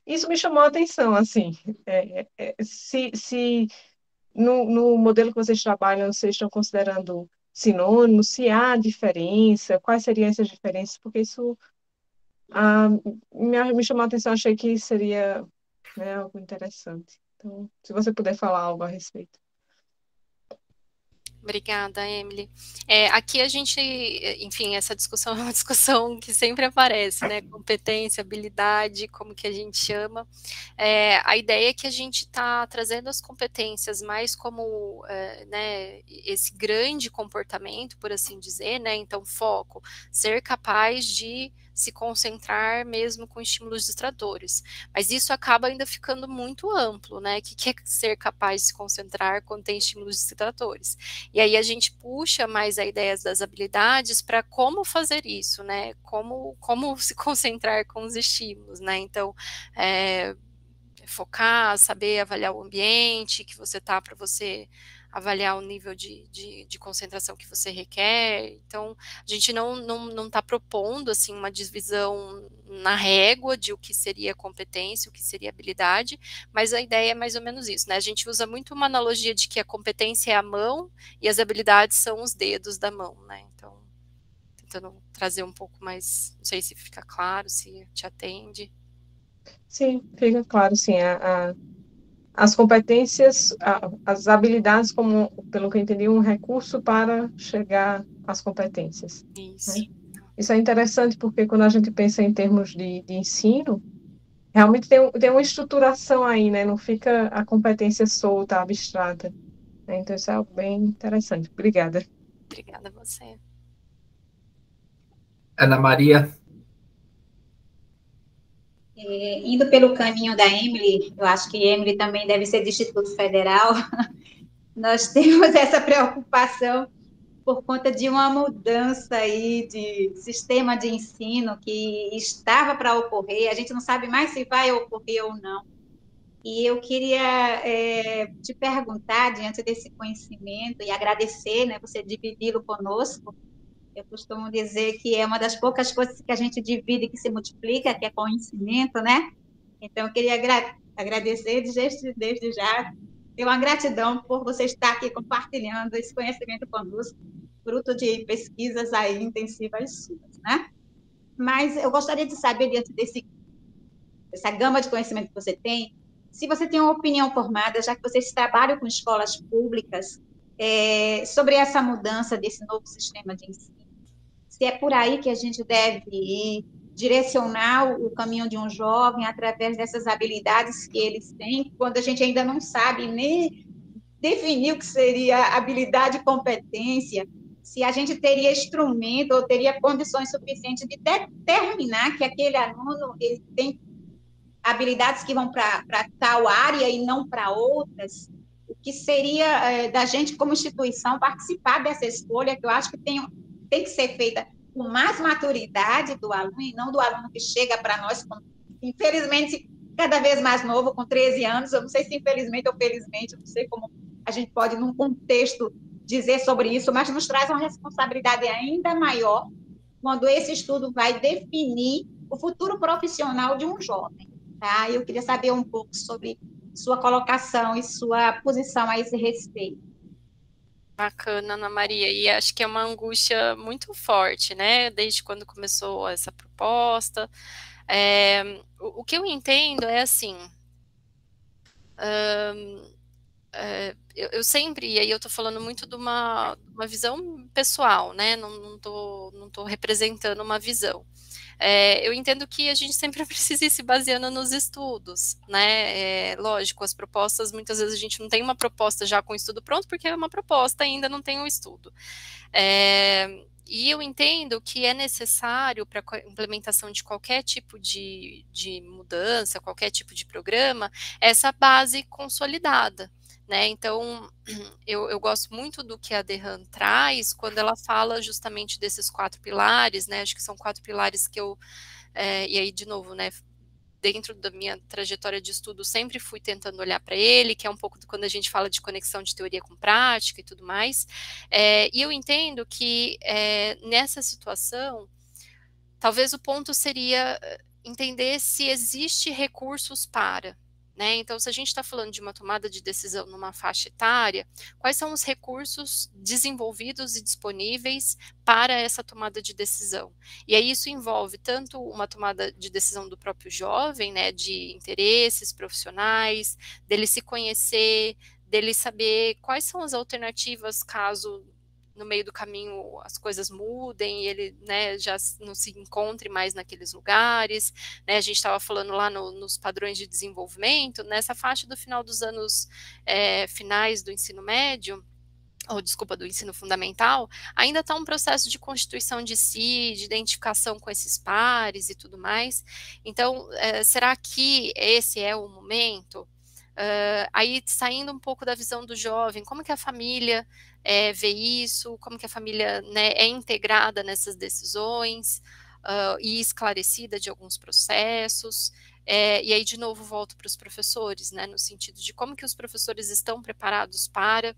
Isso me chamou a atenção, assim, se no modelo que vocês trabalham, vocês estão considerando sinônimos, se há diferença, quais seriam essas diferenças, porque isso me chamou a atenção, achei que seria, né, algo interessante. Então, se você puder falar algo a respeito. Obrigada, Emily. Aqui a gente, enfim, essa discussão é uma discussão que sempre aparece, né? Competência, habilidade, como que a gente chama. A ideia é que a gente está trazendo as competências mais como, né, esse grande comportamento, por assim dizer, né? Então, foco, ser capaz de se concentrar mesmo com estímulos distratores. Mas isso acaba ainda ficando muito amplo, né? O que é ser capaz de se concentrar quando tem estímulos distratores? E aí a gente puxa mais a ideia das habilidades para como fazer isso, né? Como se concentrar com os estímulos, né? Então, focar, saber avaliar o ambiente que você está para você avaliar o nível de concentração que você requer. Então, a gente não está propondo assim uma divisão na régua de o que seria competência, o que seria habilidade, mas a ideia é mais ou menos isso, né? A gente usa muito uma analogia de que a competência é a mão e as habilidades são os dedos da mão, né? Então, tentando trazer um pouco mais, não sei se fica claro, se te atende. Sim, fica claro, sim. As competências, as habilidades, como, pelo que eu entendi, um recurso para chegar às competências. Isso. Né? Isso é interessante porque quando a gente pensa em termos de ensino, realmente tem uma estruturação aí, né? Não fica a competência solta, abstrata. Né? Então, isso é algo bem interessante. Obrigada. Obrigada a você. Ana Maria. Indo pelo caminho da Emily, eu acho que Emily também deve ser do Instituto Federal, nós temos essa preocupação por conta de uma mudança aí de sistema de ensino que estava para ocorrer, a gente não sabe mais se vai ocorrer ou não. E eu queria te perguntar, diante desse conhecimento, e agradecer, né, você dividi-lo conosco. Eu costumo dizer que é uma das poucas coisas que a gente divide e que se multiplica, que é conhecimento, né? Então, eu queria agradecer desde já, ter uma gratidão por você estar aqui compartilhando esse conhecimento conosco, fruto de pesquisas aí intensivas suas, né? Mas eu gostaria de saber, diante dessa gama de conhecimento que você tem, se você tem uma opinião formada, já que vocês trabalham com escolas públicas, sobre essa mudança desse novo sistema de ensino. Se é por aí que a gente deve ir, direcionar o caminho de um jovem através dessas habilidades que eles têm, quando a gente ainda não sabe nem definir o que seria habilidade e competência, se a gente teria instrumento ou teria condições suficientes de determinar que aquele aluno ele tem habilidades que vão para tal área e não para outras, o que seria da gente, como instituição, participar dessa escolha, que eu acho que tem que ser feita com mais maturidade do aluno, e não do aluno que chega para nós, infelizmente, cada vez mais novo, com 13 anos, eu não sei se infelizmente ou felizmente, eu não sei como a gente pode, num contexto, dizer sobre isso, mas nos traz uma responsabilidade ainda maior quando esse estudo vai definir o futuro profissional de um jovem. Tá? Eu queria saber um pouco sobre sua colocação e sua posição a esse respeito. Bacana, Ana Maria, e acho que é uma angústia muito forte, né, desde quando começou essa proposta. O que eu entendo é assim, eu sempre, e aí eu estou falando muito de uma visão pessoal, né, não tô representando uma visão. Eu entendo que a gente sempre precisa ir se baseando nos estudos, né? Lógico, as propostas, muitas vezes a gente não tem uma proposta já com o estudo pronto, porque é uma proposta ainda não tem um estudo. E eu entendo que é necessário para a implementação de qualquer tipo de mudança, qualquer tipo de programa, essa base consolidada. Né? Então, eu gosto muito do que a Derran traz quando ela fala justamente desses 4 pilares, né? Acho que são 4 pilares que eu, e aí de novo, né? Dentro da minha trajetória de estudo, sempre fui tentando olhar para ele, que é um pouco quando a gente fala de conexão de teoria com prática e tudo mais. E eu entendo que nessa situação, talvez o ponto seria entender se existe recursos para. Né? Então, se a gente está falando de uma tomada de decisão numa faixa etária, quais são os recursos desenvolvidos e disponíveis para essa tomada de decisão? E aí isso envolve tanto uma tomada de decisão do próprio jovem, né, de interesses profissionais, dele se conhecer, dele saber quais são as alternativas caso no meio do caminho as coisas mudem e ele, né, já não se encontre mais naqueles lugares, né, a gente estava falando lá nos padrões de desenvolvimento, nessa faixa do final dos anos finais do ensino médio, ou desculpa, do ensino fundamental, ainda está um processo de constituição de si, de identificação com esses pares e tudo mais. Então, será que esse é o momento? Aí, saindo um pouco da visão do jovem, como que a família vê isso, como que a família, né, é integrada nessas decisões e esclarecida de alguns processos, e aí de novo volto para os professores, né, no sentido de como que os professores estão preparados para,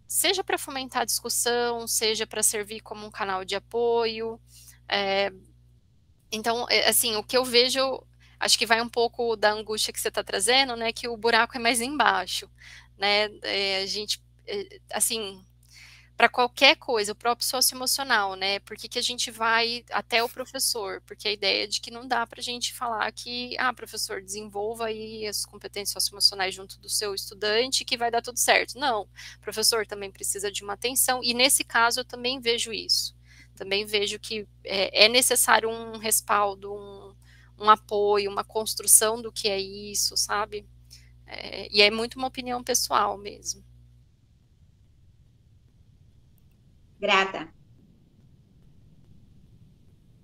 seja para fomentar a discussão, seja para servir como um canal de apoio, então, assim, o que eu vejo, acho que vai um pouco da angústia que você está trazendo, né, que o buraco é mais embaixo, né, a gente, assim, para qualquer coisa, o próprio socioemocional, né, por que a gente vai até o professor? Porque a ideia é de que não dá para a gente falar que, professor, desenvolva aí as competências socioemocionais junto do seu estudante que vai dar tudo certo. Não, o professor também precisa de uma atenção, e nesse caso eu também vejo isso. Também vejo que é necessário um respaldo, um apoio, uma construção do que é isso, sabe? E é muito uma opinião pessoal mesmo. Grata.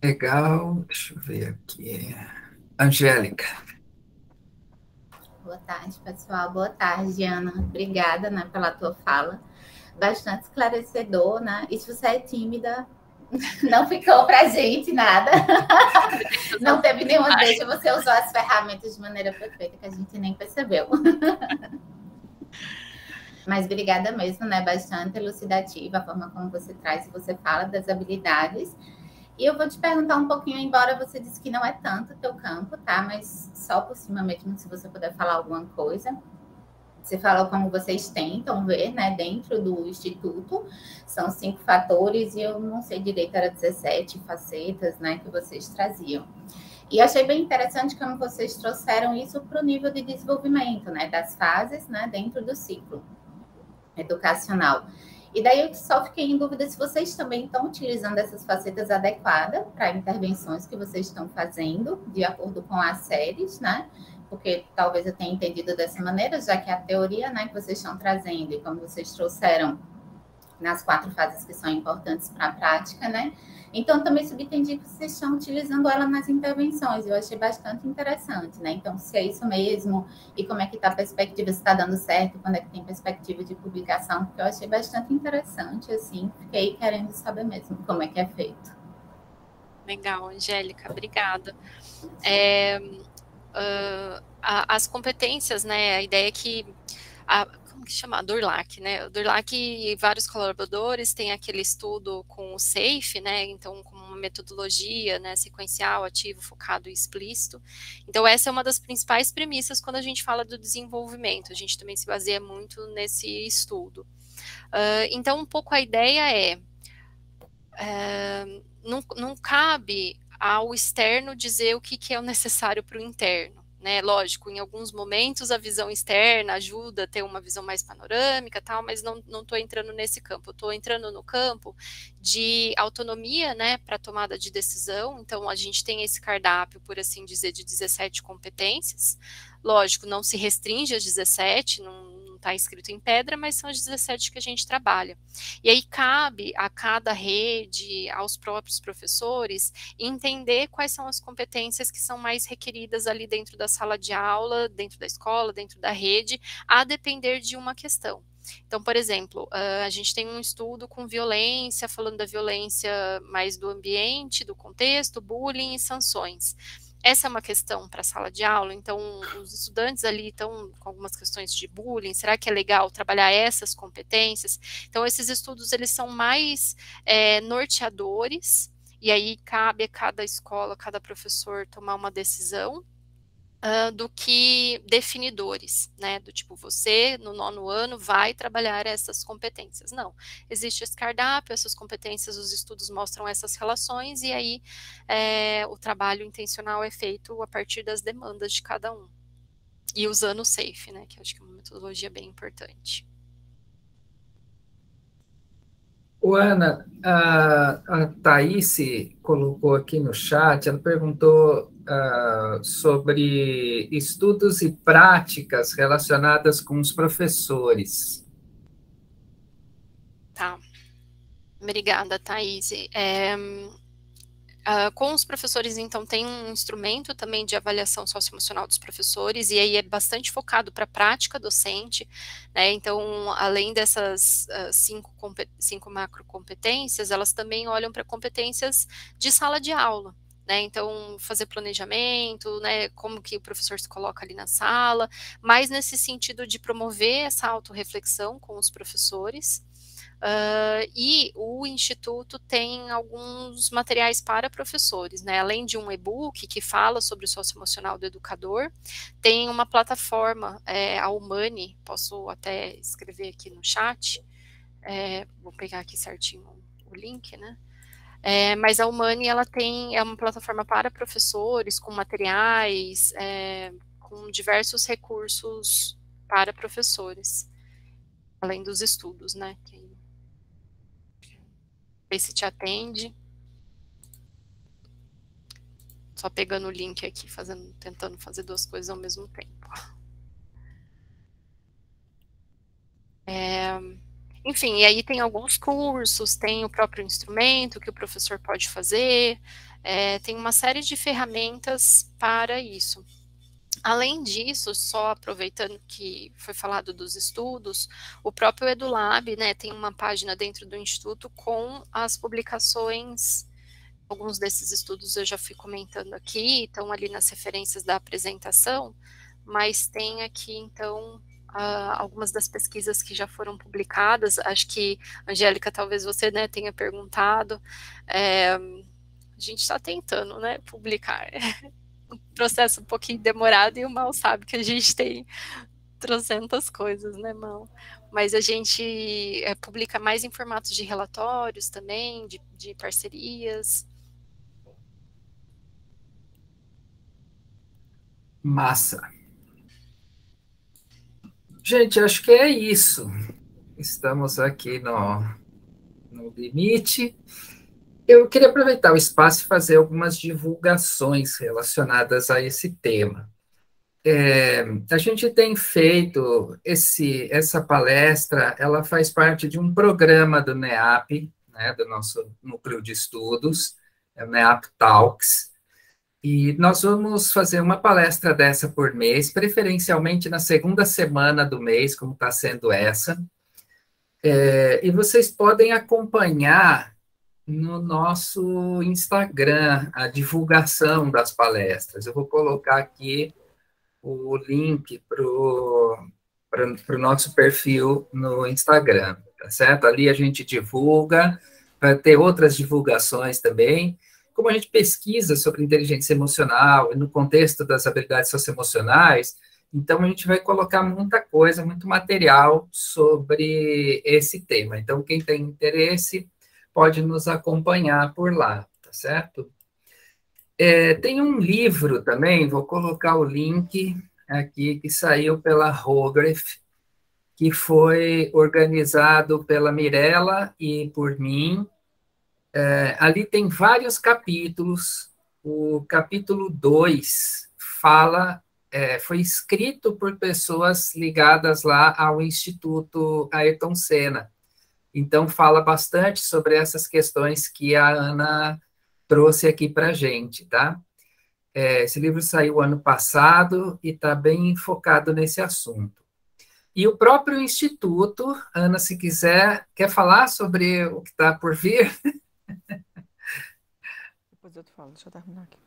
Legal, deixa eu ver aqui. Angélica. Boa tarde, pessoal. Boa tarde, Ana. Obrigada, né, pela tua fala. Bastante esclarecedor, né? E se você é tímida, não ficou pra gente nada. Não teve nenhuma deixa, você usou as ferramentas de maneira perfeita, que a gente nem percebeu. Mas obrigada mesmo, né? Bastante elucidativa a forma como você traz e você fala das habilidades. E eu vou te perguntar um pouquinho, embora você disse que não é tanto o teu campo, tá? Mas só por cima mesmo, se você puder falar alguma coisa. Você falou como vocês tentam ver, né, dentro do Instituto, são 5 fatores, e eu não sei direito, era 17 facetas, né, que vocês traziam. E achei bem interessante como vocês trouxeram isso para o nível de desenvolvimento, né, das fases, né, dentro do ciclo educacional. E daí eu só fiquei em dúvida se vocês também estão utilizando essas facetas adequadas para intervenções que vocês estão fazendo, de acordo com as séries, né? Porque talvez eu tenha entendido dessa maneira, já que a teoria, né, que vocês estão trazendo, e como vocês trouxeram nas 4 fases que são importantes para a prática, né? Então, também subentendi que vocês estão utilizando ela nas intervenções, eu achei bastante interessante, né? Então, se é isso mesmo, e como é que está a perspectiva, se está dando certo, quando é que tem perspectiva de publicação, porque eu achei bastante interessante, assim, fiquei querendo saber mesmo como é que é feito. Legal, Angélica, obrigada. As competências, né, a ideia é que, como que chama? Durlac, né, o Durlac e vários colaboradores têm aquele estudo com o SAFe, né, então com uma metodologia, né, sequencial, ativo, focado e explícito. Então essa é uma das principais premissas quando a gente fala do desenvolvimento, a gente também se baseia muito nesse estudo. Então um pouco a ideia não cabe ao externo dizer o que é o necessário para o interno, né? Lógico, em alguns momentos a visão externa ajuda a ter uma visão mais panorâmica, tal, mas não estou entrando nesse campo. Eu estou entrando no campo de autonomia, né, para tomada de decisão. Então a gente tem esse cardápio, por assim dizer, de 17 competências. Lógico, não se restringe às 17, não está escrito em pedra, mas são as 17 que a gente trabalha. E aí cabe a cada rede, aos próprios professores, entender quais são as competências que são mais requeridas ali dentro da sala de aula, dentro da escola, dentro da rede, a depender de uma questão. Então, por exemplo, a gente tem um estudo com violência, falando da violência mais do ambiente, do contexto, bullying e sanções. Essa é uma questão para a sala de aula, então os estudantes ali estão com algumas questões de bullying, será que é legal trabalhar essas competências? Então esses estudos eles são mais norteadores, e aí cabe a cada escola, cada professor tomar uma decisão, do que definidores, né, do tipo, você no 9º ano vai trabalhar essas competências. Não, existe esse cardápio, essas competências, os estudos mostram essas relações, e aí o trabalho intencional é feito a partir das demandas de cada um. E usando o SAFe, né, que eu acho que é uma metodologia bem importante. Ana, a Thaís colocou aqui no chat, ela perguntou sobre estudos e práticas relacionadas com os professores. Tá. Obrigada, Thaís. Com os professores, então, tem um instrumento também de avaliação socioemocional dos professores, e aí é bastante focado para a prática docente, né? Então, além dessas 5 macrocompetências, elas também olham para competências de sala de aula, né? Então, fazer planejamento, né? Como que o professor se coloca ali na sala, mas nesse sentido de promover essa autorreflexão com os professores. E o Instituto tem alguns materiais para professores, né? Além de um e-book que fala sobre o socioemocional do educador, tem uma plataforma, a Humani, posso até escrever aqui no chat, vou pegar aqui certinho o link, né? Mas a Humani, ela é uma plataforma para professores, com materiais, com diversos recursos para professores, além dos estudos, né? Ver se te atende. Só pegando o link aqui, tentando fazer 2 coisas ao mesmo tempo. Enfim, e aí tem alguns cursos, tem o próprio instrumento que o professor pode fazer, tem uma série de ferramentas para isso. Além disso, só aproveitando que foi falado dos estudos, o próprio EduLab, né, tem uma página dentro do Instituto com as publicações. Alguns desses estudos eu já fui comentando aqui, estão ali nas referências da apresentação, mas tem aqui, então, algumas das pesquisas que já foram publicadas. Acho que, Angélica, talvez você, né, tenha perguntado. A gente está tentando, né, publicar. Um processo um pouquinho demorado, e o Mal sabe que a gente tem 300 coisas, né, Mal? Mas a gente publica mais em formatos de relatórios também, de parcerias. Massa. Gente, acho que é isso. estamos aqui no limite. Eu queria aproveitar o espaço e fazer algumas divulgações relacionadas a esse tema. A gente tem feito essa palestra, ela faz parte de um programa do NEAP, né, do nosso núcleo de estudos, é o NEAP Talks, e nós vamos fazer uma palestra dessa por mês, preferencialmente na segunda semana do mês, como está sendo essa, e vocês podem acompanhar no nosso Instagram a divulgação das palestras. Eu vou colocar aqui o link para o nosso perfil no Instagram, tá certo? Ali a gente divulga, vai ter outras divulgações também. Como a gente pesquisa sobre inteligência emocional e no contexto das habilidades socioemocionais, então a gente vai colocar muita coisa, muito material sobre esse tema. Então, quem tem interesse pode nos acompanhar por lá, tá certo? Tem um livro também, vou colocar o link aqui, que saiu pela Hogarth, que foi organizado pela Mirella e por mim. Ali tem vários capítulos. O capítulo 2 foi escrito por pessoas ligadas lá ao Instituto Ayrton Senna. Então, fala bastante sobre essas questões que a Ana trouxe aqui para a gente, tá? Esse livro saiu ano passado e está bem focado nesse assunto. E o próprio Instituto, Ana, se quer falar sobre o que está por vir? Depois eu te falo, deixa eu terminar aqui.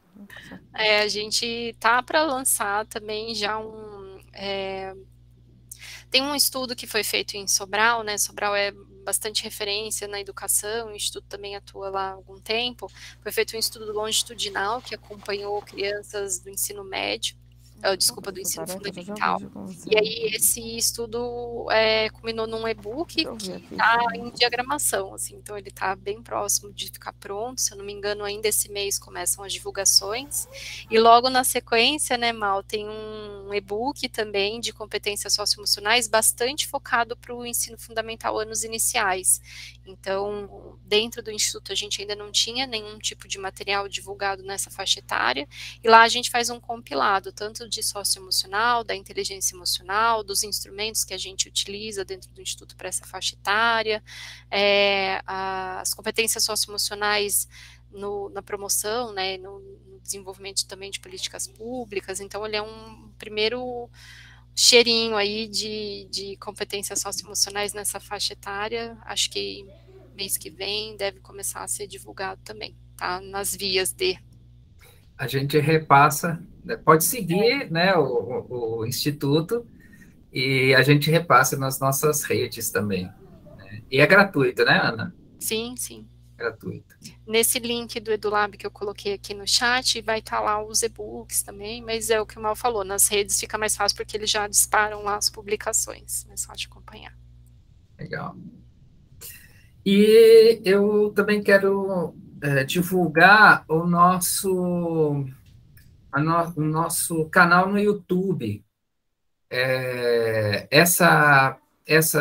A gente tá para lançar também já tem um estudo que foi feito em Sobral, né? Sobral é bastante referência na educação, o Instituto também atua lá há algum tempo. Foi feito um estudo longitudinal que acompanhou crianças do ensino médio, do ensino fundamental. E aí esse estudo culminou num e-book que está em diagramação, assim, então ele está bem próximo de ficar pronto. Se eu não me engano, ainda esse mês começam as divulgações. E logo na sequência, né, Mal, tem um e-book também de competências socioemocionais bastante focado para o ensino fundamental, anos iniciais. Então, dentro do Instituto a gente ainda não tinha nenhum tipo de material divulgado nessa faixa etária, e lá a gente faz um compilado, tanto de socioemocional, da inteligência emocional, dos instrumentos que a gente utiliza dentro do Instituto para essa faixa etária, as competências socioemocionais na promoção, né, no desenvolvimento também de políticas públicas. Então, ele é um primeiro cheirinho aí de competências socioemocionais nessa faixa etária. Acho que mês que vem deve começar a ser divulgado também, tá? Nas vias de... A gente repassa, pode seguir, né, o Instituto, e a gente repassa nas nossas redes também. Né? E é gratuito, né, Ana? Sim, sim. Gratuito. Nesse link do EduLab que eu coloquei aqui no chat, vai estar lá os e-books também, mas é o que o Mal falou, nas redes fica mais fácil porque eles já disparam lá as publicações, mais fácil de acompanhar. Legal. E eu também quero divulgar o nosso canal no YouTube.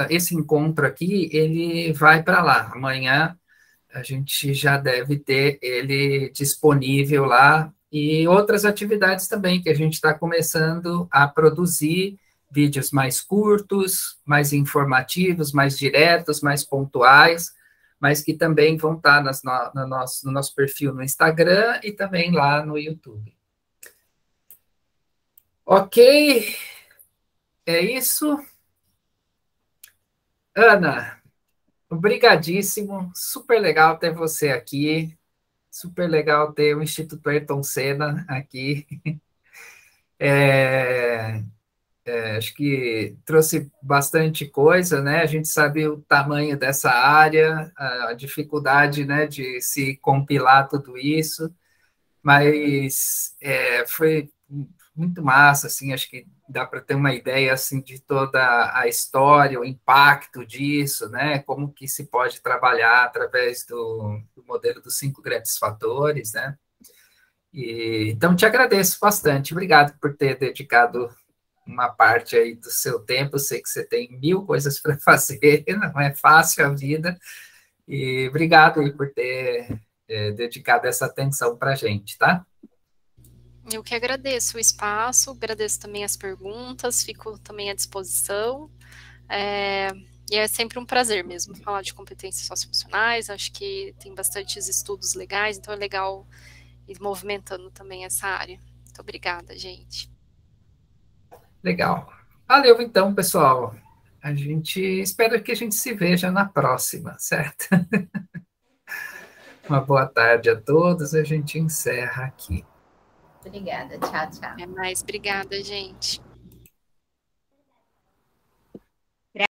Esse encontro aqui, ele vai para lá. Amanhã a gente já deve ter ele disponível lá, e outras atividades também que a gente está começando a produzir, vídeos mais curtos, mais informativos, mais diretos, mais pontuais, mas que também vão estar no nosso perfil no Instagram e também lá no YouTube. Ok, é isso. Ana, obrigadíssimo, super legal ter você aqui, super legal ter o Instituto Ayrton Senna aqui. Acho que trouxe bastante coisa, né? A gente sabe o tamanho dessa área, a dificuldade, né, de se compilar tudo isso, mas foi muito massa, assim, acho que dá para ter uma ideia, assim, de toda a história, o impacto disso, né, como que se pode trabalhar através do modelo dos 5 grandes fatores, né, então te agradeço bastante, obrigado por ter dedicado uma parte aí do seu tempo. Eu sei que você tem 1000 coisas para fazer, não é fácil a vida. E obrigado aí por ter dedicado essa atenção para a gente, tá? Eu que agradeço o espaço, agradeço também as perguntas, fico também à disposição. E é sempre um prazer mesmo falar de competências socioemocionais. Acho que tem bastantes estudos legais, então é legal ir movimentando também essa área. Muito obrigada, gente. Legal. Valeu, então, pessoal. A gente espera que a gente se veja na próxima, certo? Uma boa tarde a todos. A gente encerra aqui. Obrigada. Tchau, tchau. Até mais. Obrigada, gente.